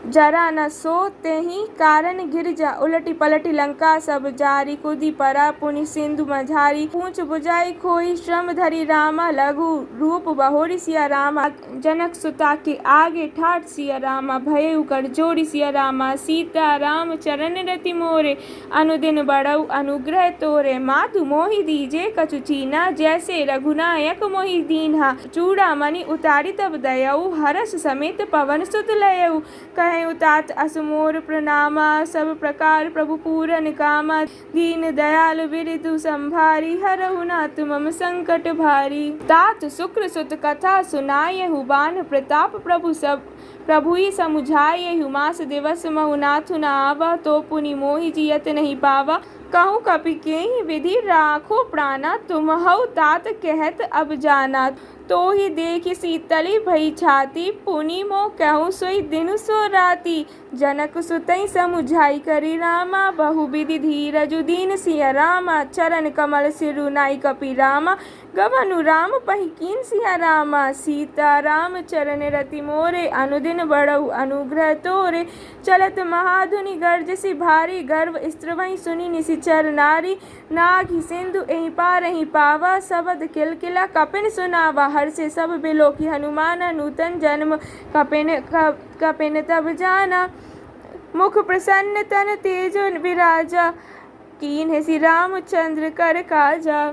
जरा न सोते ही कारण गिरजा, उलटी पलटी लंका सब जारी, कूदी परा पुनि सिंधु मझारी, पूंछ बुझाई खोई श्रम धरी रामा, लघु रूप बहोरी सिया रामा, जनक सुता के आगे ठाठ सिया रामा, भयउ कर जोड़ी सिया रामा, सीता राम चरण रति मोरे, अनुदिन बढ़ऊ अनुग्रह तोरे, मातु मोहि दीजे कछु चीना, जैसे रघुनायक मोहि दीन्हा, चूड़ा मणि उतारी तब दयऊ, हरस समेत पवन सुत लयऊ, कहे तात असमोर प्रणामा, सब प्रकार प्रभु पूरन कामा, दीन दयाल बिरधु संभारी, हरहु नाथ मम संकट भारी, तात शुक्र सुत कथा सुनायहु, बान प्रताप प्रभु सब प्रभुई समुझायहु, मास दिवस महु नाथु न आवा, तो पुनि मोहि जियत नहीं पावा, कहूँ कपि केहि विधि राखो प्राणा, तुम हऊ तात कहत अब जाना, तो ही देखि शीतली भई छाती, पुनि मोह कहूँ सोई दिनु सो राती, जनक सुतई समुझाई करी रामा, बहुविधि धीरजु दीन सिया रामा, चरण कमल सिरु नाई कपि रामा, गवनु राम पहि कीन सिया रामा, सीता राम चरण रति मोरे, अनुदिन बढ़ऊ अनुग्रह तोरे, चलत महाधुनि गर्जसि भारी, गर्व स्त्रवहि सुनि निशिचर नारी, नाग सिंधु एहि पार एहि पावा, सबद किलकिला कपिन सुनावा, हर्षे सब बिलोकी हनुमान, नूतन जन्म कपिन तब जाना, मुख प्रसन्न तन तेज विराजा, कीन्ह श्री रामचंद्र कर काजा,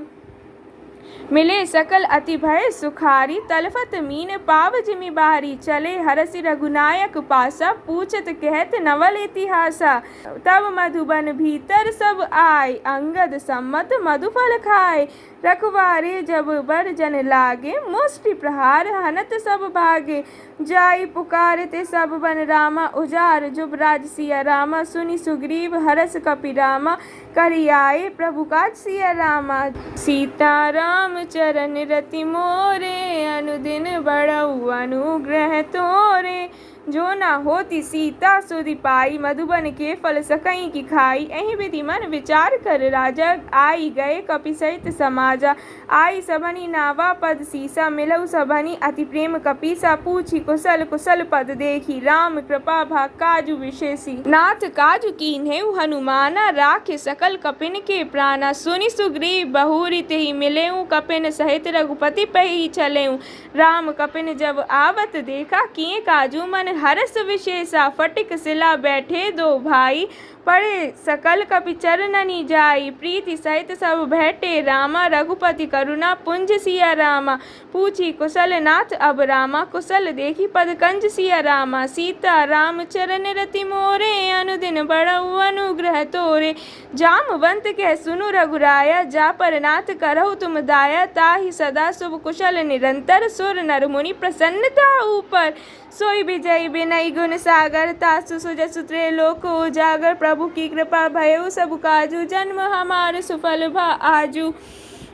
मिले सकल अति भय सुखारी, तलफत मीन पाव जिमि बारी, चले हरसि रघुनायक पासा, पूछत कहत नवल इतिहासा, तब मधुबन भीतर सब आए, अंगद सम्मत मधुफल खाए, रखवारे जब बर जन लागे, मुष्टि प्रहार हनत सब भागे, जाई पुकारते सब बन रामा, उजार जुबराज सिया रामा, सुनि सुग्रीव हरस कपि रामा, करि आए प्रभु काज सिया रामा, सीता राम चरण रति मोरे, अनुदिन बढ़ऊ अनुग्रह तोरे, जो ना होती सीता सुधि पाई, मधुबन के फल सकई की खाई, एहि विधि मन विचार कर राजा, आई गए कपि सहित समाजा, आई सबनी नावा पद सीसा, मिलऊ सबनी अति प्रेम कपीसा, पूछी कुशल कुशल पद देखी, राम कृपा भा काजु विशेषी, नाथ काजु कीन्हेउ हनुमाना, राखे सकल कपिन के प्राणा, सुनि सुग्रीव बहुरी तेहि मिलेऊ, कपिन सहित रघुपति पहि चलेऊ, राम कपिन जब आवत देखा, किए काजू मन हरस विशेषा, फटिक सिला बैठे दो भाई, पड़े सकल कपि चरणनि जाई, प्रीति सहित सब भेटे रामा, रघुपति करुणा पुंज सिया रामा, पूछी कुशल नाथ अब रामा, कुशल देखी पद कंज सिया रामा, सीता राम चरण रति मोरे, अनुदिन बढ़ऊ अनुग्रह तोरे, जामवंत कह सुनु रघुराया, जा पर नाथ करहु तुम दाया, ताहि सदा शुभ कुशल निरंतर, सुर नर मुनि प्रसन्नता ऊपर, सोई विजय विनय गुण सागर, तासु सुजसु त्रैलोक उजागर, प्रभु की कृपा भयउ सब काजू, जन्म हमार सुफल भा आजू,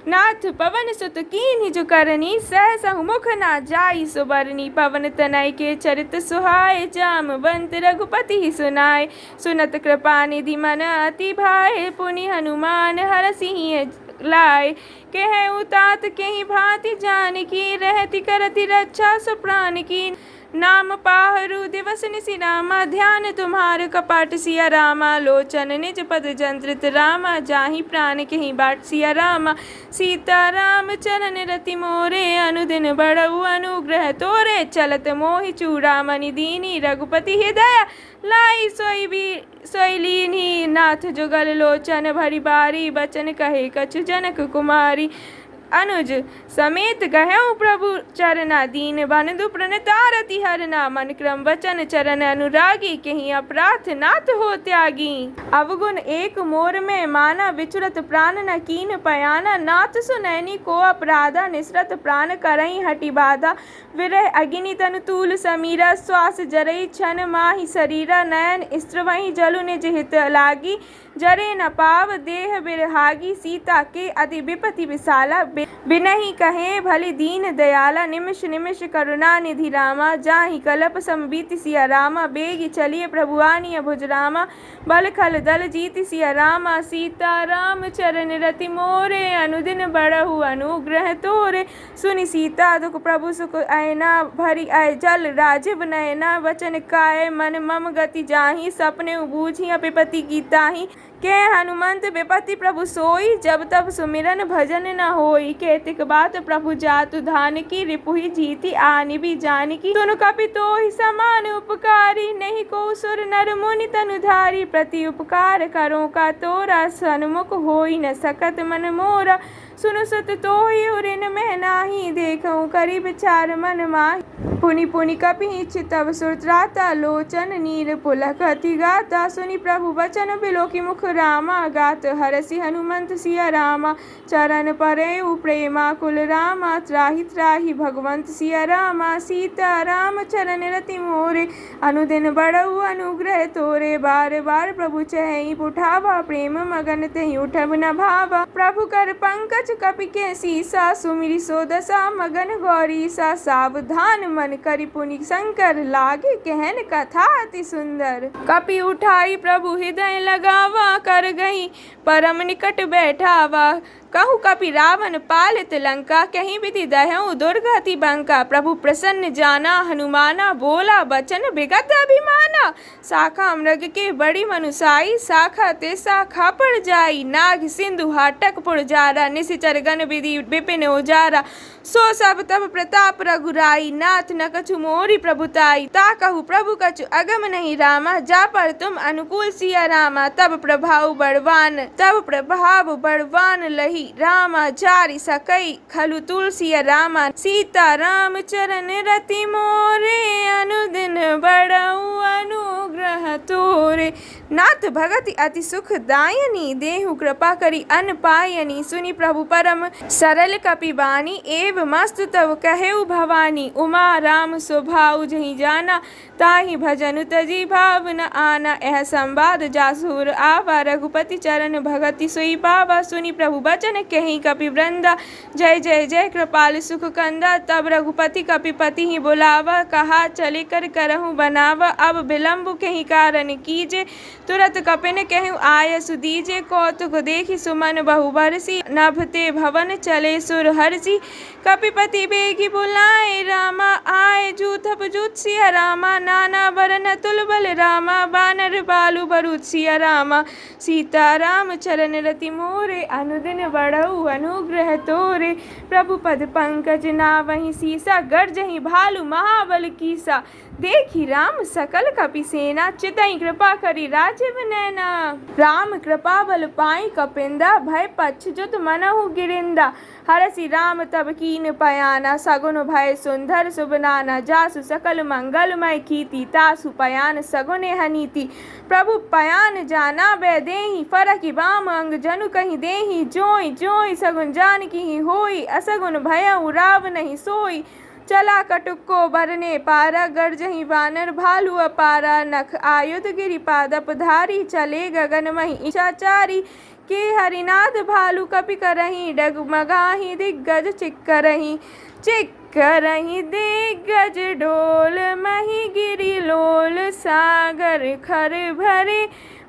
नाथ पवन सुत कीन्हि जो करनी, सहसहु मुख ना जाई सुबरनी, पवन तनय के चरित सुहाए, जामवंत रघुपति ही सुनाए, सुनत कृपा निधि मन अति भाए, पुनि हनुमान हरसिहि लाए, कहे तात केहि भांति जानकी, रहति करति रक्षा सु प्राण की, नाम पाहरु दिवस निशि रामा, ध्यान तुम्हार कपाट सिया रामा, लोचन निज पद जंत्रित रामा, जाहि प्राण केहि बाट सिया रामा, सीता राम चरण रति मोरे, अनुदिन बढ़ऊ अनुग्रह तोरे, चलत मोहि चूड़ामणि दीनी, रघुपति हृदय लाई सोई लीन्ही, नाथ जुगल लोचन भरि बारी, बचन कहे कछु जनक कुमारी, अनुज समेत गहऊ प्रभु चरना, दीन बंधु प्रणतारति हरना, मन क्रम वचन चरण अनुरागी, कहीं अपराध नाथ हो त्यागी, अवगुण एक मोर में माना, विचुरत प्राण न कीन पयाना, नाथ सुनैनी को अपराधा, निसरत प्राण करई हटि बाधा, विरह अग्नि तनु तूल समीरा, श्वास जरई छन माहि शरीरा, नयन स्त्रवहि जलु निज हित लागी, जरे न पाव देह बिरहागी, सीता के अति विपति विशाला, बिनहि कहे भली दीन दयाला, निमिष निमिष करुणा निधि रामा, जाहि कलप समबीति सिया रामा, बेगी चलिए प्रभु आनिय भुज रामा, बल खल दल जीति सिया रामा, सीता राम चरण रति मोरे, अनुदिन बढ़हु अनुग्रह तोरे, सुनि सीता दुख प्रभु सुख ऐना, भरी आय जल राजीव नयना, वचन काय मन मम गति जाहि, सपने बूझी अपिपति की ताहि, के हनुमंत विपति प्रभु सोई, जब तब सुमिरन भजन न होई, केतिक बात प्रभु जातु धान की, रिपुहि जीति आनि भी जानकी, सुनु कपि तोहि समान उपकारी, नहीं को सुर नर मुनि तनुधारी, प्रति उपकार करो का तोरा, सन्मुख होई न सकत मन मोरा, सुनु सुत तोहि उरिन में नाही, देखऊँ करि विचार मन माहि, पुनि पुनि कपिच तब सुरत्राता, लोचन नीर पुलक अति गाता, सुनि प्रभु वचन बिलोकी मुख रामा, गात हरसि हनुमंत सिया रामा, चरण परेउ प्रेमा कुल रामा, त्राहि त्राहि भगवंत सिया रामा, सीता राम चरण रति मोरे, अनुदिन बढ़ऊ अनुग्रह तोरे, बार बार प्रभु चहि उठावा, प्रेम मगन तेहि उठब न भावा, प्रभु कर पंकज कपि के सीसा, सुमिरि सो दशा मगन गौरीसा, सावधान मन करि पुनि शंकर, लागे कहन कथा अति सुंदर, कपि उठाई प्रभु हृदय लगावा, कर गई परम निकट बैठावा, कहूँ कपि रावण पालित लंका, कहीं विधि दहऊँ दुर्गति बंका, प्रभु प्रसन्न जाना हनुमाना, बोला बचन विगत अभिमाना, शाखा मृग के बड़ी मनुसाई, शाखा ते शाखा पर जाई, नाग सिंधु हाटक पुर जारा, निशिचर गण विधि विपिन उजारा, सो सब तब प्रताप रघुराई, नाथ न कछु मोरी प्रभुताई, ता कहु प्रभु कछु अगम नहीं रामा, जा पर तुम अनुकूल सिया रामा, तब प्रभाव बड़वान लही, रामा चारि सकई, खलु तुलसिया रामा, सीता राम चरण रति मोरे, अनुदिन बढ़ऊ अनुग्रह तोरे, नाथ भगति अति सुख दायनी, देहु कृपा करि अन पायनी, सुनि प्रभु परम सरल कपि बानी, एव मस्तु तव कहेउ भवानी, उमा राम स्वभाव जहि जाना, ताहि भजनु तजी भाव न आना, यह संवाद जासुर आवा, रघुपति चरण भगति सोई पावा, सुनि प्रभु बचन कहि कपि वृंदा, जय जय जय कृपाल सुख कंदा, तब रघुपति कपिपति ही बुलावा, कहा चले कर करहु बनावा, अब विलंब कहि कारण कीजे, तुरत कपिन कहु आय सुदीजे, कौतुक देखि सुमन बहु बरसी, नभते भवन चले सुर हरसी, कपिपति बेगी बुलाए रामा, आए जूथप जूथ सिया रामा, नाना बरन तुलबल रामा, बानर बालु बरूद सिया रामा, सीता राम चरण रति मोरे, अनुदिन बढ़ऊ अनुग्रह तोरे, प्रभु पद पंकज नावहि सीसा, गर्जहि भालु महाबल कीसा, देखी राम सकल कपि सेना, चितई कृपा करि राजीव नैना, राम कृपा बल पाई कपिंदा, भय पच्छुत मनहु गिरिंदा, हरसि राम तब कीन पयाना, सगुन भय सुंदर सुबनाना, जासु सकल मंगलमय कीति, तासु पयान सगुन हनीति, प्रभु पयान जाना बै देहि, फरकि बाम अंग जनु कहि देहि, जोई जोई सगुन जान की होई, असगुन भयउ राव नहीं सोई, चला कटुको बरने पारा, गर्जहि वानर भालु अपारा, नख आयुध गिरि पादप धारी, चले गगन महि इच्छाचारी, के हरिनाथ भालु कपि करहि, डगमगाहि दिग्गज चिक्करहि, चिक्करहि दिग्गज डोल, महि गिरि लोल, सागर खर भरे,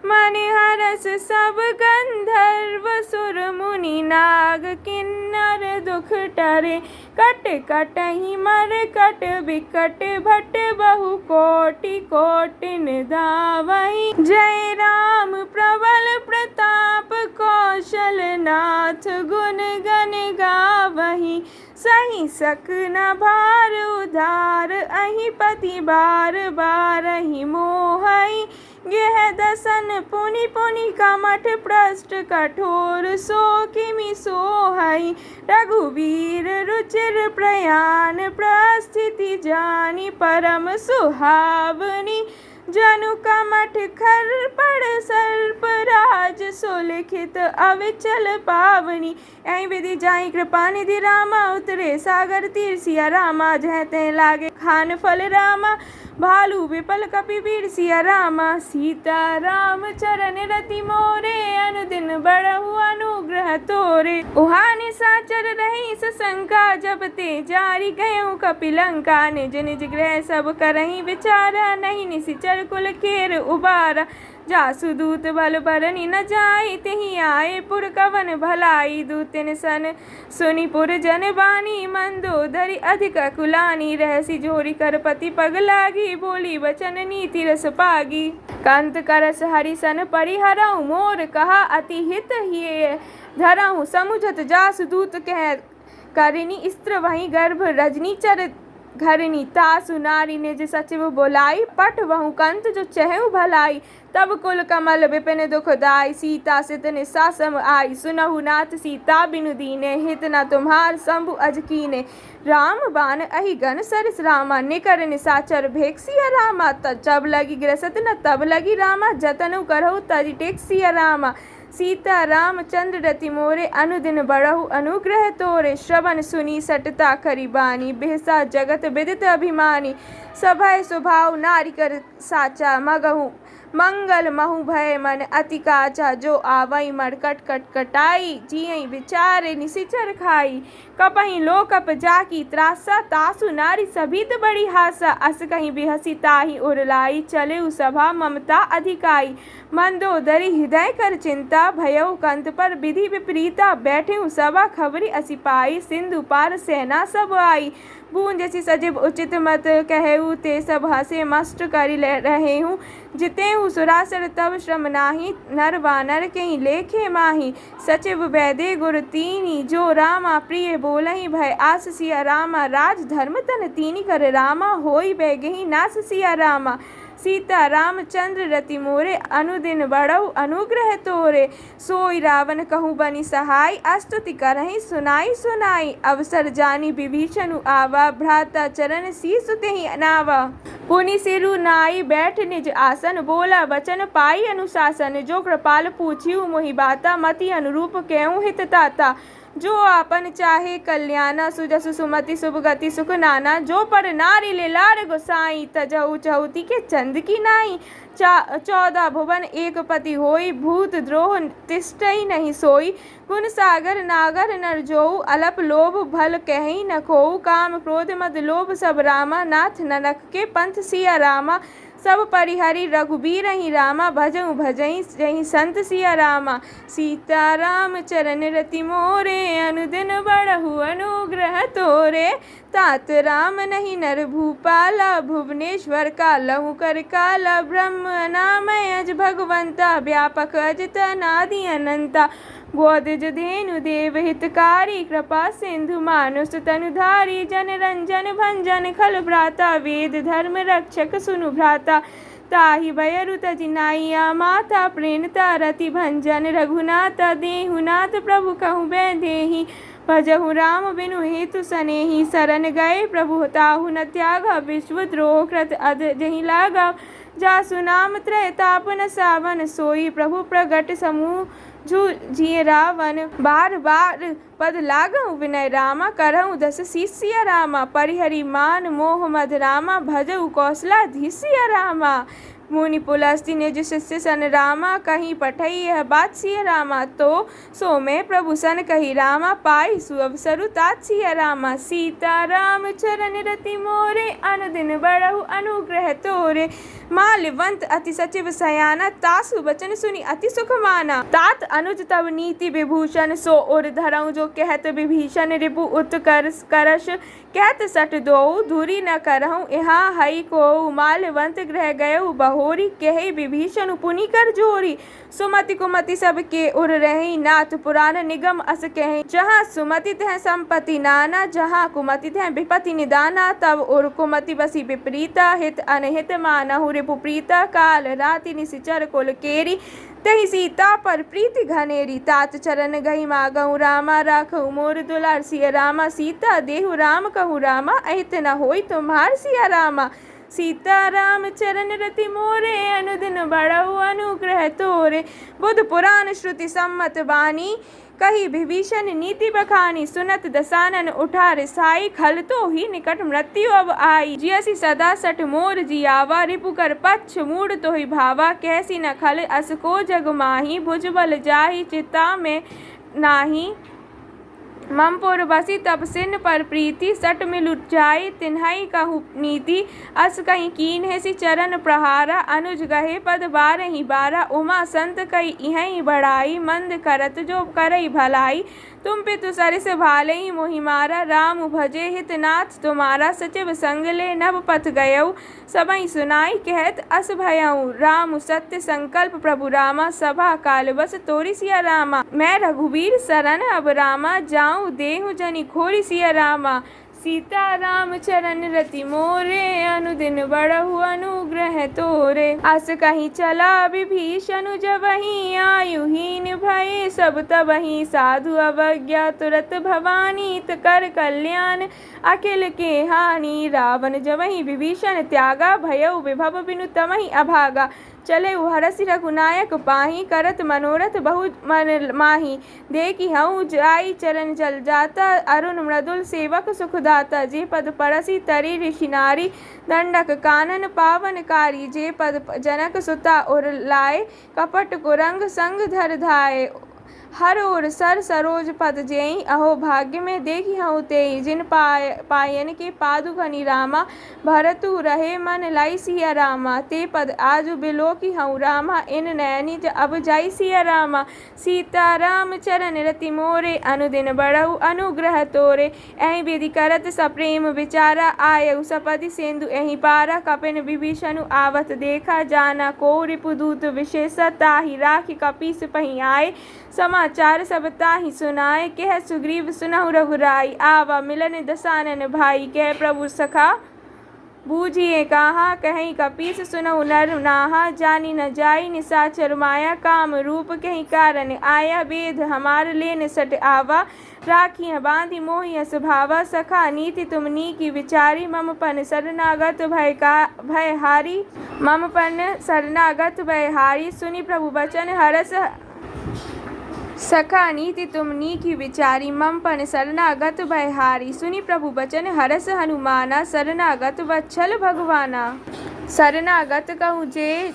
मन हरस सब गंधर्व सुर मुनि नाग, किन्नर दुख टरे, कट कटहि मर कट बिकट, भट बहु कोटि कोटिन धावहि, जय राम प्रबल प्रताप, कौशल नाथ गुण गण गावहि, सही सक न भार उधार, अहि पति बार बारहि मोहहि, यह दसन पुनि पुनि कमठ पृष्ठ कठोर, सो किमि सोहहि, रघुवीर रुचिर प्रयाण, प्रस्थिति जानि परम सुहावनी, जनु कमठ खर पड़ सर्प राज, सो लिखित अविचल पावनी। ऐ विधि जाई कृपा निधि रामा, उतरे सागर तीर सिया रामा। जह तह लागे खान फल रामा, भालू विपल कपि वीर सिया रामा। सीता राम चरण रति मोरे, अनुदिन बढ़हु अनुग्रह तोरे। उहाने साचर रही सशंका, जब ते जारी गयउ कपिलंका। निज निज गृह सब करही विचारा, नहीं निशिचर कुल केर उबारा। जासु दूत बल बरनि न जाई, तेहि आए पुर कवन भलाई। दूतिन सन सुनि पुर जन बानी, मंदोदरी अधिक कुलानी। रहसी जोरी कर पति पग लागी, बोली वचन नीति रस पागी। कंत करस हरि सन परिहरऊ, मोर कहा अति हित हिये धरऊ। समुझत जासु दूत कह करिनी, स्त्र वहीं गर्भ रजनी चर घरनी। तासु नारी निज सचिव बोलाई, पट वहु कंत जो चहु भलाई। तब कुल कमल विपिन दुखदाई, सीता सित निस्सा सम आई। सुनहु नाथ सीता बिनु दीने, हित न तुम्हार शंभु अज कीने। राम बाण अहि गन सरिस रामा, निकर निसाचर भेख सिया रामा। जब लगी ग्रसत न तब लगी रामा, जतनु करहु तज टेक सिया रामा। सीता रामचंद्र रति मोरे, अनुदिन बढ़हु अनुग्रह तोरे। श्रवण सुनी सटता करी बानी, बिहसा जगत विदित अभिमानी। सभय स्वभाव नारी कर साचा, मगहु मंगल महु भय मन अति काचा। जो आवई मरकट कट कटाई, जियई विचारे निशिचर खाई। कपहि लोकप जाकी त्रासा, तासु नारी सभित बड़ी हासा। अस कहीं बिहसी ताहि उरलाई, चले सभा ममता अधिकाई। मंदोदरी हृदय कर चिंता, भयउ कंत पर विधि विपरीता। बैठे सभा खबरी असिपाई, सिंधु पार सेना सब आई। बूंजसी सजीव उचित मत कहऊ, ते सब हसे मस्ट करि रहे हूँ। जितेहु सुरासर तब श्रम नाही, नर वानर कहीं लेखे माही। सचिव वैदे गुर तीनी, जो रामा प्रिय बोलहि भय आस। सिया रामा राज धर्म तन तीनी, कर रामा होई बैगहि नास सिया रामा। सीता रामचंद्र रति मोरे, अनुदिन बढ़ऊ अनुग्रह तोरे। सोई रावण कहूँ बनि सहाय, अस्तुति करहि सुनाई सुनाई। अवसर जानी विभीषण आवा, भ्राता चरण शीस तेहि अनावा। पुनि सिरु नाई बैठ निज आसन, बोला वचन पाई अनुशासन। जो कृपाल पूछिउ मोहि बाता, मति अनुरूप केहूँ हित ताता। जो आपन चाहे कल्याणा, सुजसु सुमति शुभ गति सुख नाना। जो पर नारी ले लार गोसाई, तजहु चहुती के चंद की नाई। 14 भुवन एक पति होई, भूत द्रोह तिष्ठई नहीं सोई। गुण सागर नागर नर जोऊ, अलप लोभ भल कहीं न खोऊ। काम क्रोध मद लोभ सब रामा, नाथ ननक के पंथ सिया रामा। सब परिहरि रघुबीर ही रामा, भजऊ भजई जहि संत सिया रामा। सीता राम चरण रति मोरे, अनुदिन बढ़हु अनुग्रह तोरे। तात राम नहीं नर भूपाला, भुवनेश्वर का लहु कर काला। ब्रह्म अनामय अज भगवंता, व्यापक अजित अनादि अनंता। गोदिज धेनु देव हितकारी, कृपा सिंधु मानुष तनुधारी। जन रंजन भंजन खल भ्राता, वेद धर्म रक्षक सुनु भ्राता। ताहि भयरु तजि नाइया माता, प्रेणता रति भंजन रघुनाथा। देहुनाथ प्रभु कहु बैदेहि, भजहु राम बिनु हेतु सनेहि। शरण गए प्रभु ताहु न त्यागा, विश्व द्रोह कृत अध जहि लागा। जासु नाम त्रय ताप न सावन, सोई प्रभु प्रगट समूह जिय रावण। बार बार पद लागहु विनय रामा, करहु दस शिष्य रामा। परिहरि मान मोह मद रामा, भजहु कौशलाधीश सिया रामा। मुनि पुलस्त्य निज शिष्य सन रामा, कहीं पठई यह बात सिया रामा। तो सो मैं प्रभु सन कही रामा, पाई सुअवसरु तात सिया रामा। सीता राम चरण रति मोरे, अनुदिन बढ़हु अनुग्रह तोरे। माल्यवंत अति सचिव सयाना, तासु बचन सुनि अति सुख माना। तात अनुज तब नीति विभूषण, सो उर धरऊ जो कहत विभीषण। रिपु उत्कर्ष करश कहत सट दोऊ, धुरी न करहु यहाँ हई कोऊ। माल्यवंत गृह गयउ बहोरी, कहे विभीषण पुनि कर जोरी। सुमति कुमति सब के उर रही, नाथ पुराण निगम अस कहे। जहाँ सुमति तह संपत्ति नाना, जहाँ कुमति तह विपत्ति निदाना। तब उर कुमति बसी विपरीता, हित अनहित मानहु रिपु प्रीता। काल राति निशिचर कुल केरी, तहि सीता पर प्रीति घनेरी। तात चरण गई मागहु रामा, राखहु मोर दुलार सिया रामा। सीता देहु राम कहु रामा, अहित न होई तुम्हार सिया रामा। सीता राम चरण रति मोरे अनुदिन बढ़ऊ अनुग्रह तोरे। बुध पुराण श्रुति सम्मत बानी कही विभीषण नीति बखानी। सुनत दसानन उठा रिसाई खल तो ही निकट मृत्यु अब आई। जियसी सदा सठ मोर जियावा रिपु कर पक्ष मूड तो ही भावा। कैसी न खल असको जग माही भुजबल जाहि चिता में नाही। ममपुर बसी तब सिन पर प्रीति सट मिलु जाई तिन्हई कहु नीति। अस कहीं कीन है सी चरण प्रहारा अनुज गहे पद बारहि बारा। उमा संत कई इहई बढ़ाई मंद करत जो करई भलाई। तुम पितु सरिस भाले मोहि मारा राम भजे हित नाथ तुम्हारा। सचिव संग ले नभ पथ गयऊ सबई सुनाई कहत अस भयऊ। राम सत्य संकल्प प्रभु रामा सभा काल बस तोरि सिया रामा। मैं रघुवीर सरन अब रामा जाऊँ देहु जनि खोरि सिया रामा। सीता राम चरण रति मोरे अनुदिन बढ़हु अनुग्रह तोरे। अस कहीं चला विभीषण जबहि आयुहीन भये सब तबहि साधु अवज्ञा तुरत भवानी कर कल्याण अखिल के हानि। रावण जबहि विभीषण त्यागा भयउ विभव बिनु तमहि अभागा। चले हरसि रघुनायक पाही करत मनोरथ बहु मन माही। देखी हऊ जाई चरण जल जाता अरुण मृदुल सेवक सुखदाता। जे पद परसि तरि ऋषि नारी दंडक कानन पावनकारी। जे पद जनक सुता उर लाए कपट कुरंग संग धर धाये। हर ओर सर सरोज पद जेई अहो भाग्य में देखी हूँ तेई। जिन पायन के पादुकनि रामा भरतु रहे मन लाई सिया रामा। ते पद आजु बिलो की हूँ रामा इन नैनी अब जाई सिया रामा। सीता राम चरण रति मोरे अनुदिन बढ़ऊ अनुग्रह तोरे। ऐ विधि करत सप्रेम विचारा आयु सपदि सेंदु एहि पारा। कपिन विभीषणु आवत देखा जाना को रिपुदूत विशेष ताहि राखी कपीस पही आए। समाचार सब ताहि सुनाए कह सुग्रीव सुनहु रघुराई। आवा मिलन दसानन भाई कह प्रभु सखा बूझिए कहा। कहीं कपीस सुनहु नर नाहा जानी न जाई निशाचर माया। काम रूप कहीं कारण आया वेद हमार लेन सट आवा। राखियाँ बांधी मोहि स्वभावा सखा नीति तुम नीकी विचारी। मम पन शरणागत भय हारी मम पन शरणागत भय हारी। सुनि प्रभु बचन हरस सखा नीति तुम नीकी विचारी। मम पन शरणागत भयहारी। सुनि प्रभु बचन हरस हनुमाना शरणागत वत्सल भगवाना। शरणागत कहूँ जे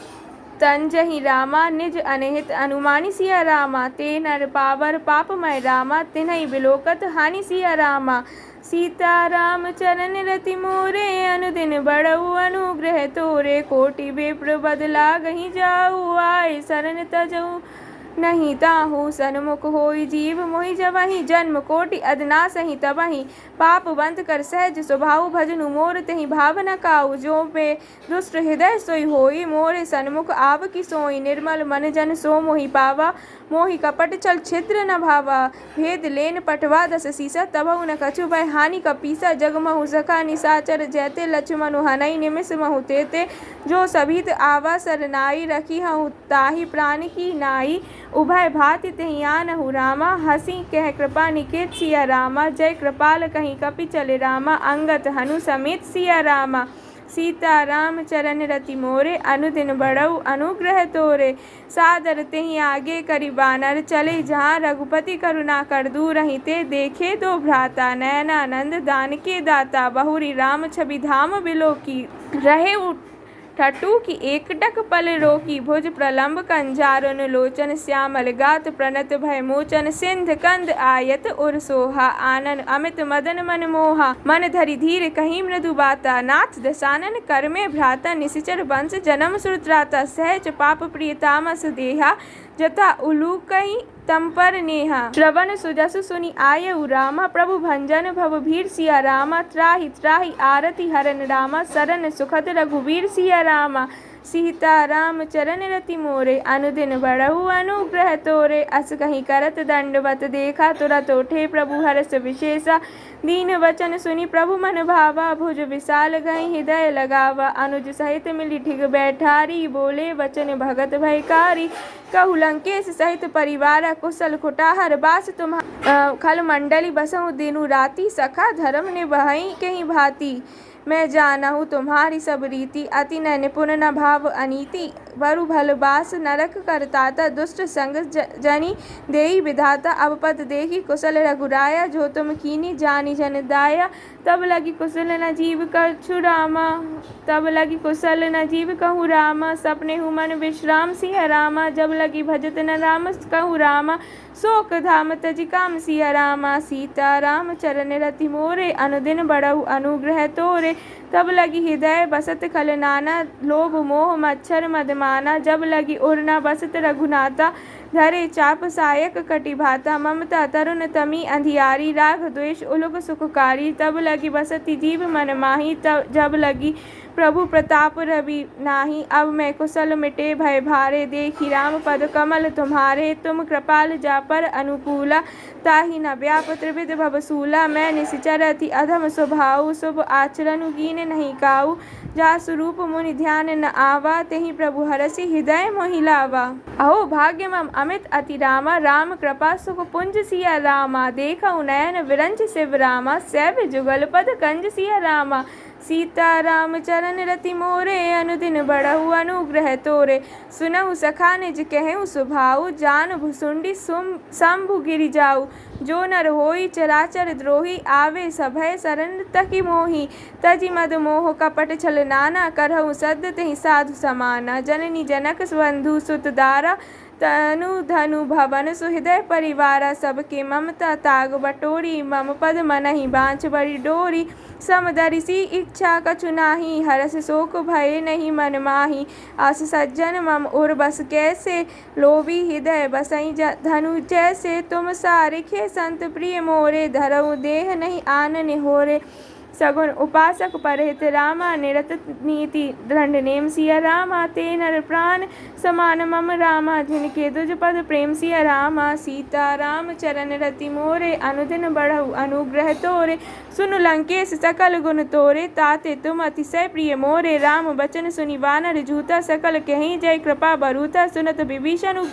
तंजहि रामा निज अनहित अनुमानी सिया रामा। ते नर पावर पापमय रामा तिन्हई बिलोकत हानि सिया रामा। सीता राम चरण रति मोरे अनुदिन बढ़ऊ अनुग्रह तोरे। कोटि विप्र बदला गही जाऊ आए शरण तजऊ नहीं ताहू। सन्मुख होई जीव मोहि जबहि जन्म कोटि अदनासहि तबहि। पाप बंद कर सहज स्वभाव भजनु मोर तेहि भावना काऊ। जो पे दुष्ट हृदय सोई होई मोरे सन्मुख आव की सोई। निर्मल मन जन सो मोहि पावा मोहि कपट चल छिद्र न भावा। भेद लेन पटवा दस सीसा तबहु न कछु भय हानि कपीसा। जगमहु सखा निशाचर जैते लक्ष्मणु हनई निमिष महु तेते। जो सभित आवा सरनाई रखी हूँ ताहि प्राण की नाई। उभय भाति तेहि आनहु रामा हसी कह कृपा निकेत सिया रामा। जय कृपाल कहीं कपि चले रामा अंगत हनु समेत सिया रामा। सीता राम चरण रति मोरे अनुदिन बढ़ऊ अनुग्रह तोरे। सादर तेहि आगे करि बानर चले जहाँ रघुपति करुणा कर दूर ते। देखे दो भ्राता नयनानंद दान के दाता। बहुरी राम छवि धाम बिलो की रहे ठटू की एकटक पल रोकी। भुज प्रलंब कंजारुन लोचन श्यामल गात प्रणत भय मोचन। सिंध कंद आयत उर सोहा आनन अमित मदन मन मोहा। मन धरि धीर कहीं मृदु बाता नाथ दसानन कर में भ्राता। निशिचर वंश जन्म सुरत्राता सहज पाप प्रिय तामस देहा। जता उलू कहीं तम पर नेहा। श्रवण सुजस सुनि आयउ रामा प्रभु भंजन भव भीर सिया रामा। त्राहि त्राहि आरति हरन रामा शरण सुखद रघुवीर सिया रामा। सीता राम चरण रति मोरे अनुदिन बढ़ऊ अनुग्रह तोरे। अस कहीं करत दंडवत देखा तुरत उठे प्रभु हरस विशेषा। दीन वचन सुनि प्रभु मन भावा भुज विशाल गई हृदय लगावा। अनुज सहित मिली ठिग बैठारी बोले वचन भगत भयकारी। कहु लंकेश सहित परिवार कुशल कुटाहर बास तुम खल मंडली बसहु दिनु राति। सखा धर्म ने बहई कहीं भांति मैं जाना हूँ तुम्हारी सब रीति, अति न निपुण न भाव अनीति। बरु भल बास नरक करताता, दुष्ट संग जनी देई विधाता। अब पद देखी कुशल रघुराया, जो तुम कीनी जानी जन दाया। तब लगी कुशल न जीव कछु रामा, तब लगी कुशल न जीव कहूँ रामा। सपने हूँ मन विश्राम सिया रामा, जब लगी भजत न राम कहूँ रामा। शोक धाम तजि काम सिया रामा, सीता राम चरण रति मोरे। अनुदिन बढ़ऊ अनुग्रह तोरे, तब लगी हृदय बसत खल नाना। लोभ मोह मच्छर मदमाना, जब लगी उड़ना बसत रघुनाथा। धरे चाप सायक कटि भाता, ममता तरुण तमी अंधियारी। राग द्वेष उलुक सुखकारी, तब लगी बसती जीव मन माही। तब जब लगी प्रभु प्रताप रवि नाही, अब मैं कुशल मिटे भय भारे। देखी राम पद कमल तुम्हारे, तुम कृपाल जा पर अनुकूला। ताहि न व्याप त्रिविध भवसूला, मैं निश्चर अति अधम स्वभाव। शुभ आचरण कीन नहीं काऊ, जा स्वरूप मुनि ध्यान न आवा। तेहि प्रभु हरसि हृदय मोहि लावा। अहो भाग्य मम अमित अति रामा, राम कृपा सुख पुंज सिया रामा। देखऊ नयन विरंच शिव रामा, सैभ जुगल पद कंज सिया रामा। सीता राम चरण रति मोरे, अनुदिन बढ़ऊ अनुग्रह तोरे। सुनहु सखा निज कहूँ सुभाऊ, जान भुसुंडी शंभु गिरि जाऊ। जो नर होई चराचर द्रोही, आवे सभय शरण तकी मोही। तजि मद मोह कपट छल नाना, करहु सद्य तेहि साधु समाना। जननी जनक बंधु सुत दारा, तनु धनु भवन सुहृदय परिवारा। सबके ममता ताग बटोरी, मम पद मनहि बाँछ बड़ी डोरी। समदर्शी इच्छा कछु नाही, हरस शोक भय नहीं मन माही। अस सज्जन मम उर बस कैसे, लोभी हृदय बसई धनु जैसे। तुम सारिखे संत प्रिय मोरे, धरऊ देह नहीं आन निहोरे। सगुन उपासक परहित रामा, निरत नीति दृढ़ नेम सिया रामा। ते नर प्राण समान मम रामा, जिनके दुज पद प्रेम सिया रामा। सीता राम चरण रति मोरे, अनुदिन बढ़ऊ अनुग्रह तोरे। सुनु लंकेश सकल गुण तोरे, ताते तुम अतिशय प्रिय मोरे। राम बचन सुनि वानर जूता, सकल कहीं जय कृपा बरूता। सुनत विभीषण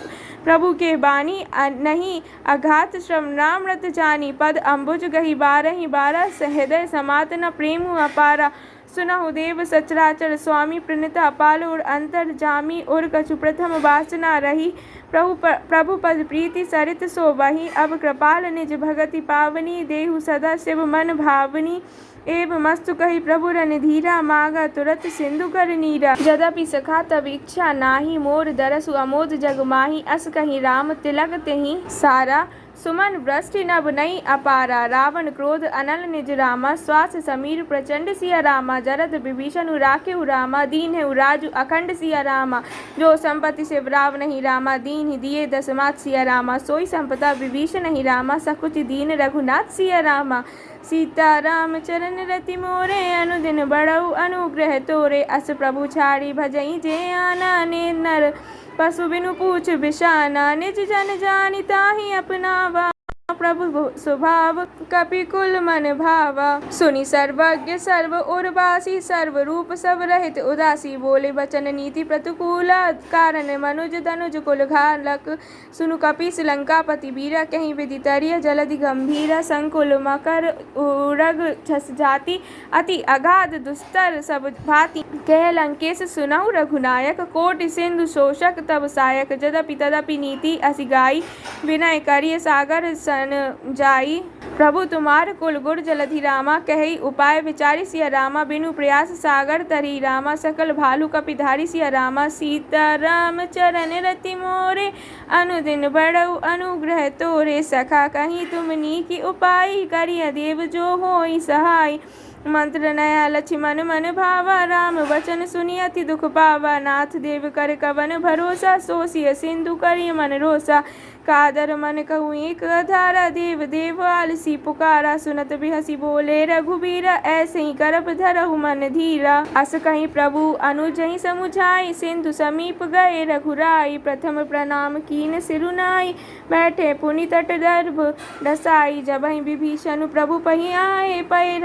प्रभु के बानी, नहीं अघात श्रम राम रत जानी। पद अम्बुज गही बारहि बारा, हृदय समात न प्रेम अपारा। सुनहु देव सचराचर स्वामी, प्रणीता पालुर अंतर जामी। और कछु प्रथम वासना रही, प्रभु पद प्रीति सरित सो बही। अब कृपाल निज भगति पावनी, देहु सदा शिव मन भावनी। एव मस्तु कही प्रभु रन धीरा, मागा तुरत सिंधु कर नीरा। यद्यपि सखा तब इच्छा नाही, मोर दरसु अमोद जग माही। अस कहीं राम तिलक तेहि सारा, सुमन वृष्टि नभ नई अपारा। रावण क्रोध अनल निज रामा, श्वास समीर प्रचंड सिया रामा। जरद विभीषण राखे रामा, दीन है राजु अखंड सिया रामा। जो संपत्ति से राव नहीं रामा, दीन ही दिए दसमात सिया रामा। सोई संपदा विभीषण नहीं रामा, सकुच दीन रघुनाथ सिया रामा। सीता राम चरण रति मोरे, अनुदिन बढ़ऊ अनुग्रह तोरे। अस प्रभु छाड़ी भजई जे आना, ने नर पशु बिनु पूछ बिशाना। निज जन जानि ताहि अपनावा, प्रभु स्वभाव कपिकुल मन भावा। सुनि सर्वज्ञ सर्व उर्वासी, सर्व रूप सब रहित उदासी। बोले वचन नीति प्रतिकूला, कारण मनुज धनुज कुल घालक। सुनु कपीस लंकापति वीरा, कहीं विधि तरिय जलधि गंभीरा। संकुल मकर उरग झस जाति, अति अगाध दुस्तर सब भाति। कह लंकेश सुनहु रघुनायक, कोटि सिंधु शोषक तब सायक। यद्यपि तदपि नीति असि गाई, विनय करिय सागर सन जाई। प्रभु तुम्हार कुल गुर जलधि रामा, कही उपाय विचारी सिया रामा। बिनु प्रयास सागर तरी रामा, सकल भालू कपिधारी सिया रामा। सीता राम चरण रति मोरे, अनुदिन बढ़ऊ अनुग्रह तोरे। सखा कहीं तुम नीकी उपाय, करिय देव जो होई सहाय। मंत्र नया लक्ष्मण मन भावा, राम वचन सुनि अति दुख पावा। नाथ देव कर कवन भरोसा, सोसिय सिंधु करिय मन रोसा। कादर मन कहूँ एक अधारा, देव देव आलसी पुकारा। सुनत बिहसी बोले रघुबीरा, ऐसे ही करप धरहु मन धीरा। अस कहीं प्रभु अनुजहि समुझाई, सिंधु समीप गए रघुराई। प्रथम प्रणाम कीन सिरुनाई, बैठे पुनि तट दर्भ डसाई। जबहि विभीषण प्रभु पहि आए, पै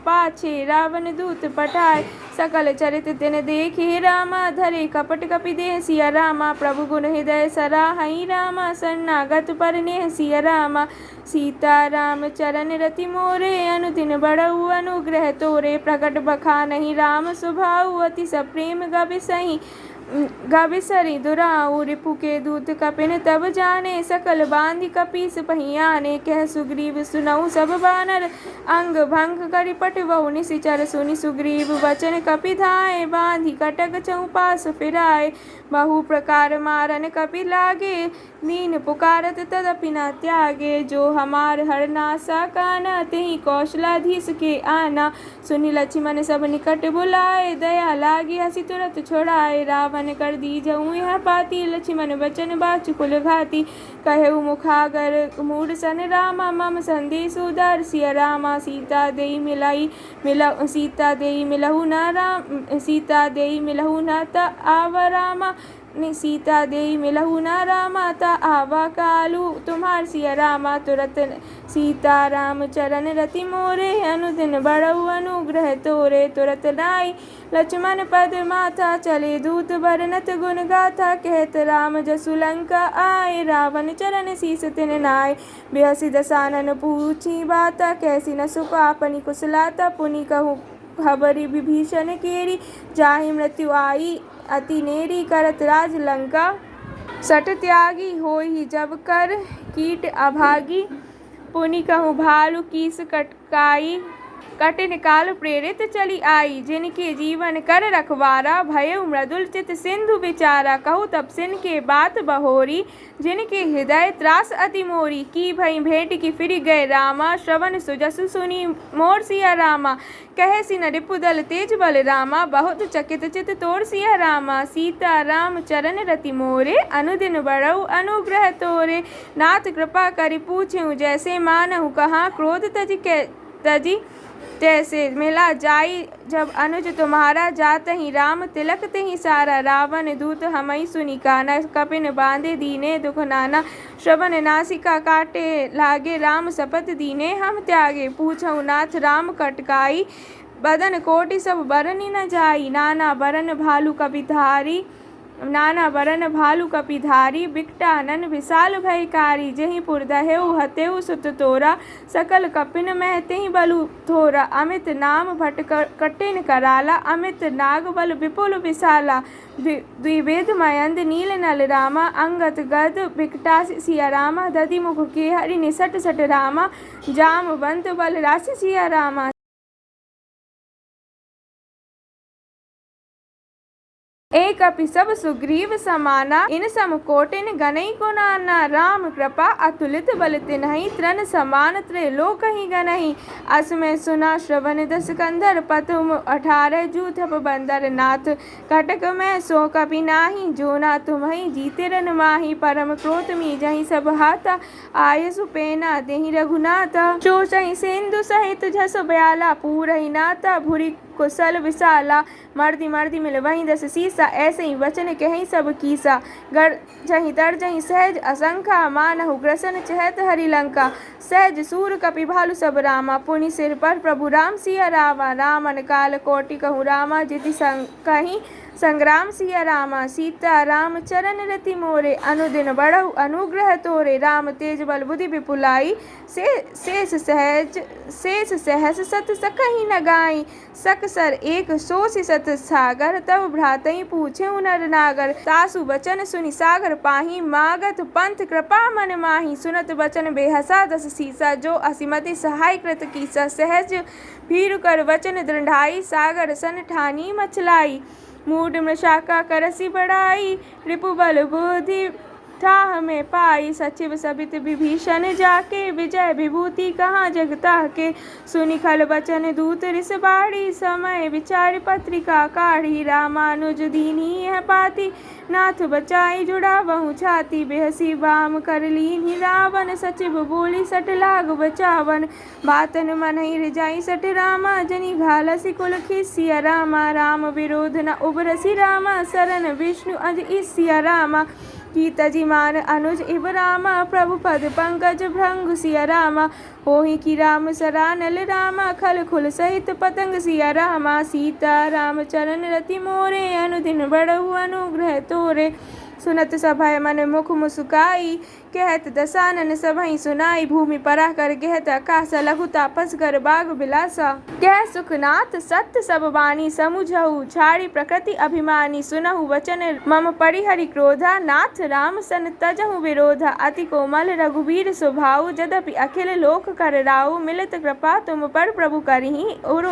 पाछे रावण दूत पठाए। सकल चरित तिन देखे रामा, धरे कपट कपि देह सिया रामा। प्रभु गुण हृदय सराहई रामा, शरणागत पर नेह सिया रामा। सीता राम चरण रति मोरे अनुदिन बढ़ऊ अनुग्रह तोरे। प्रकट बखानहि राम स्वभाव अति सप्रेम गबिसरि दुराऊ। रिपु के दूत कपिन तब जाने सकल बांधि कपीस पहियाने। कह सुग्रीव सुनऊ सब बानर अंग भंग करि पटवऊ। निशिचर सुनि सुग्रीव वचन कपि धाये बांधि कटक चौपास फिराए। बहु प्रकार मारन कपि लागे दीन पुकारत तदपि न त्यागे। जो हमार हरनासा काना तेहि कौशलाधीश के आना। सुनि लक्ष्मण सब निकट बुलाए दया लागी हसी तुरत छोड़ाए। रावण कर दीजऊ यह पाती लक्ष्मण बचन बाचुकुल घाती। कहऊ मुखागर मूढ़ सन रामा मम संदेश उदार सिया रामा। सीता देई मिलहु न त आवा रामा। सीता देई मिलहु न रामा ता आवा कालू तुम्हार सिया रामा। तुरत सीता राम चरण रति मोरे अनुदिन बढ़ऊ अनुग्रह तोरे। तुरत नाई लक्ष्मण पद माथा चले दूत बरनत गुण गाथा। कहत राम जसु लंका आए रावण चरण शीस तिन नाय। बेहसी दसानन पूछी बाता कैसी न सुख आपनी कुशलाता। पुनि कहूँ खबरी विभीषण केरी जाहि मृत्यु आई अति नेरी। करत राज लंका सट त्यागी होई जब कर कीट अभागी। पुनि कहूँ भालू कीस कटकाई कठिन काल प्रेरित चली आई। जिनके जीवन कर रखवारा भयउ मृदुल चित सिंधु विचारा। कहूँ तब सिन के बात बहोरी जिनके हृदय त्रास अति मोरी। की भई भेंट की फिर गए रामा श्रवण सुजस सुनी मोर सिया रामा। कहे सिन रिपुदल तेज बल रामा बहुत चकित चित तोर सिया रामा। सीता राम चरण रति मोरे अनुदिन बढ़ऊ अनुग्रह तोरे। नाथ कृपा करि पूछें जैसे मानहु कहाँ क्रोध तजी तैसे मिला जाई जब अनुज तुम्हारा। जात ही राम तिलक तहि सारा। रावण दूत हमई सुनि काना कपिन बांधे दीने दुख नाना। श्रवण नासिका काटे लागे राम शपथ दीने हम त्यागे। पूछऊ नाथ राम कटकाई बदन कोटि सब बरनि न जाई। नाना बरन भालू कपिधारी बिकटानन विशाल भयकारी। जहि पुर दहेउ हतेउ सुत तोरा सकल कपिन मह तेहि बलु थोरा। अमित नाम भट कटिन कराला अमित नाग बल विपुल विशाला। द्विविध मयंद नील नल रामा अंगत गद बिकटा सिया रामा। दधि मुख के हरि निसट सट रामा जामवंत बल राशि सिया रामा। एक अपि सब सुग्रीव समाना इन सम कोटिन गनई को नाना। राम कृपा अतुलित बल तिन्हि तृण समान त्रैलोकहि गनहि। अस में सुना श्रवण दस कंधर पतुम 18 जूथप बंदर। नाथ कटक में सो कपि नाही जो ना तुम्हि जीते रन माही। परम क्रोध मी जहि सब हाथा आय सुपेना देहि रघुनाथा। चोचहि सिंधु सहित झस ब्याला पूरहि नाथा भूरि कुशल विशाला। मर्दि मिल वहीं दस सीसा ऐसे ही वचन कहीं सब कीसा। गर्जहि तर्जहि सहज असंखा मानहु ग्रसन चहत हरि लंका। सहज सूर कपि भालु सब रामा पुनि सिर पर प्रभु राम सिया रामा। रामन काल कोटि कहूँ रामा जिति कहीं संग्राम सिया रामा। सीता राम चरण रति मोरे अनुदिन बढ़ऊ अनुग्रह तोरे। राम तेज बल बुद्धि विपुलाई शेष सहस सत सकहि न गाई। सकसर एक सोसि सत सागर तब भ्रातहि पूछे नर नागर। सासु बचन सुनि सागर पाही मागत पंथ कृपा मन माही। सुनत बचन बेहसा दस सीसा जो असिमति सहाय कृत कीसा। सहज भीरु कर वचन दृढ़ाई सागर सन ठानी मछलाई। मूढ़ मृषाका करसी बढ़ाई रिपु बल बुद्धि ठाह में पाई। सचिव सबित विभीषण जाके विजय विभूति कहाँ जगता के। सुनि खल बचन दूत रिस बाड़ी समय विचार पत्रिका काढ़ी। रामानुज दीनी यह पाती नाथ बचाई जुड़ा बहु छाती। बेहसी बाम कर लीन्हि रावण सचिव बोली सट लाग बचावन। बातन मनहि रिजाई सट रामा जनि घालसी कुल खिसिया रामा। राम विरोध न उबरसी रामा शरण विष्णु अज ईसिया रामा। की तजी मान अनुज इब रामा प्रभु पद पंकज भृंग सिया रामा। होहि की राम सरानल रामा खल खुल सहित पतंग सिया रामा। सीता राम चरण रति मोरे अनुदिन बढ़ऊ अनुग्रह तोरे। सुनत सभय मन मुख मुस्काई कहत दसानन सबहि सुनाई, भूमि पराह कर कहत आकाश, लघु तापस कर बाग बिलासा। कह सुखनाथ सत्य सब बानी, समुझहु छाड़ी प्रकृति अभिमानी। सुनहु वचन मम परिहरि क्रोधा, नाथ राम सन तजहु विरोधा। अति कोमल रघुबीर स्वभाव, यद्यपि अखिल लोक कर राउ। मिलत कृपा तुम पर प्रभु करही, और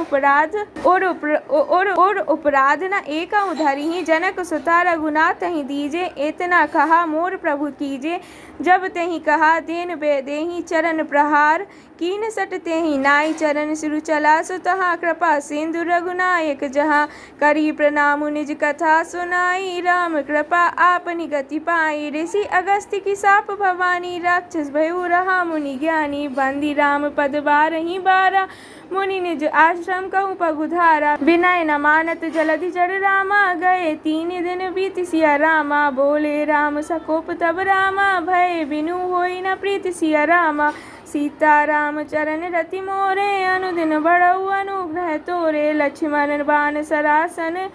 उपराध न एकउ धरिही। जनक सुता रघुनाथ ही दीजे, इतना कहा मोर प्रभु कीजे। जब तेहि कहा देन देहि चरण प्रहार, कीन सट तेहि नाई चरण सिरु चला। सो तहाँ कृपा सिंधु रघुनायक, जहाँ करी प्रणाम निज कथा सुनाई। राम कृपा आपनि गति पाई, ऋषि अगस्त्य की साप भवानी। राक्षस भयउ रहा मुनि ज्ञानी, बंदी राम पद बारहि बारा। मुनि निज आश्रम कहूँ पगुधारा, विनय न मानत जलधि जड़ रामा। गए 3 दिन बीति सिया रामा, बोले राम सकोप तब रामा। भय बिनु होई न प्रीति सिया रामा, सीता राम चरण रति मोरे। अनुदिन बढ़ऊ अनुग्रह तोरे, लक्ष्मण बाण सरासन।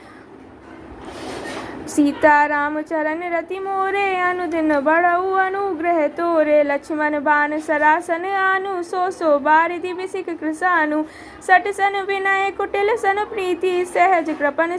सीता राम चरण रति मोरे, अनुदिन बढ़ऊ अनुग्रह तोरे। लक्ष्मण बाण सरासन आनु, सो बारिधि बिसिक कृसानु। सट सन विनय कुटिल सन प्रीति, सहज कृपन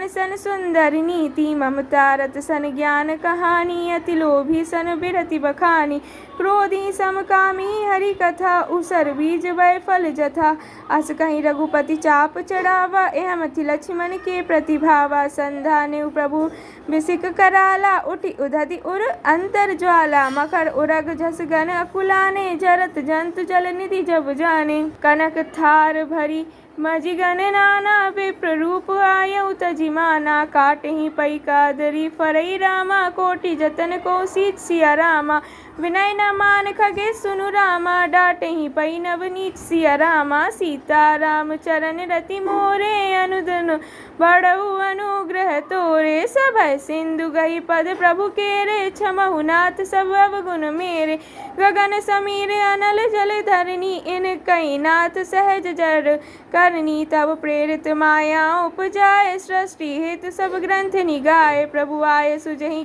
सन सुंदर नीति। ममता रत सन ज्ञान कहानी, अति लोभी सन बिरति बखानी। क्रोधी समकामी हरि कथा, उसर बीज वै फल जथा। अस कहीं रघुपति चाप चढ़ावा, एहमति लक्ष्मण के प्रतिभावा। संधाने प्रभु बिसिक कराला, उठि उधति उर अंतर ज्वाला। मकर उरग झस गन अकुलाने, जरत जंतु जल निधि जब जाने। कनक थार भरी मजिगन नाना, विप्र रूप आयउ तजिमाना। काटहि पई कादरी फरई रामा, कोटि जतन को सीत सिया रामा। विनय न मान खगे सुनु रामा, डांटहि पई नवनीत सिया रामा। सीता राम चरण रति मोरे, अनुदिन बढ़ऊ अनुग्रह तोरे। सभय सिंधु गई पद प्रभु केरे, क्षमहु नाथ सब अवगुण मेरे। गगन समीर अनल जल धरनी, इन कई नाथ सहज जड़ करनी। तब प्रेरित माया उपजाए, सृष्टि हेतु सब ग्रंथ निगाए। प्रभु आय सुजहि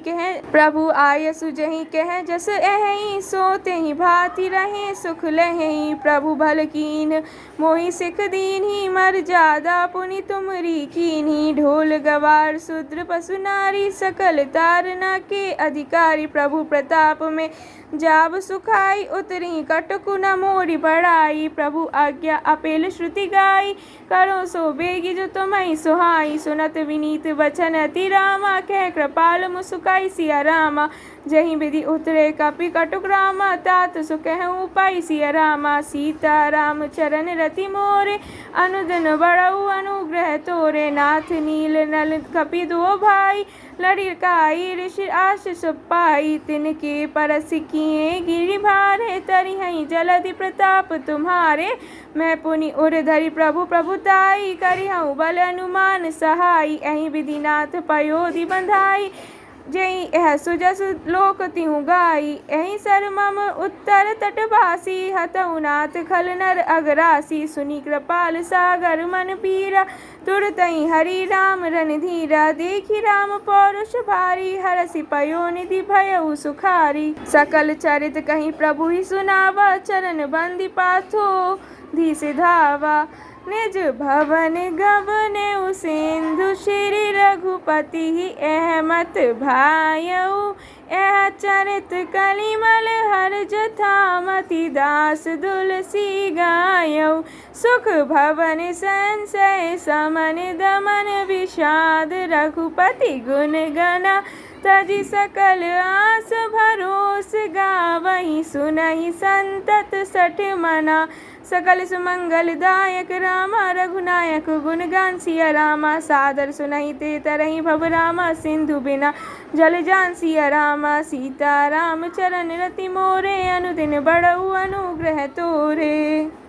कह जस एहि, सो तेहि भांति रहे सुख लहें। प्रभु भल कीन मोहि सिख दीन्ही, मर्यादा पुनि तुमरी कीन्ही। ढोल गवार शूद्र पशु नारी, सकल तारना के अधिकारी। प्रभु प्रताप में जाब सुखाई, उतरी कटकु न मोरी बढ़ाई। प्रभु आज्ञा अपेल श्रुति गाई, करो सो बेगी जो तुम्हें सुहाई। सुनत विनीत वचन अति रामा, कह कृपाल मुसुकाई सिया रामा। जहि विधि उतरे कपि कटुक रामा, तात सुकहु पाई सिया रामा। सीता राम चरण रति मोरे, अनुदिन बढ़ऊ अनुग्रह तोरे। नाथ नील नल कपि दो भाई, लड़िकाई ऋषि आशीष पाई। तिनके परस किए गिरि भारे, तरिहै जलधि प्रताप तुम्हारे। मैं पुनि उर धरि प्रभु प्रभुताई, करिहउ बल अनुमान सहाई। एहि विधि नाथ पयोधि बंधाई, जई एह सुजस लोक तिहु गाई। एहि सर मम उत्तर तटवासी, हतउ नाथ खल नर अगरासी। सुनि कृपाल सागर मन पीरा, तुरतहि हरि राम रणधीरा। देखि राम पौरुष भारी, हरषि पयोनिधि भयउ सुखारी। सकल चरित कहीं प्रभु ही सुनावा, चरण बंदी पाथो धी सिधावा। निज भवन गबने सिंधु, श्री रघुपति अहमत भायउ। एह चरित कलिमल हर जथा, मति दास तुलसी गायउ। सुख भवन संशय समन दमन, विषाद रघुपति गुण गना। तजि सकल आस भरोस, गावहि सुनहि संतत सठ मना। सकल सुमंगल दायक रामा, रघुनायक गुणगान सिया रामा। सादर सुनहि ते तरहि भव रामा, सिंधु बिना जल जान सिया रामा। सीता राम चरण रति मोरे, अनुदिन बढ़ऊ अनुग्रह तोरे।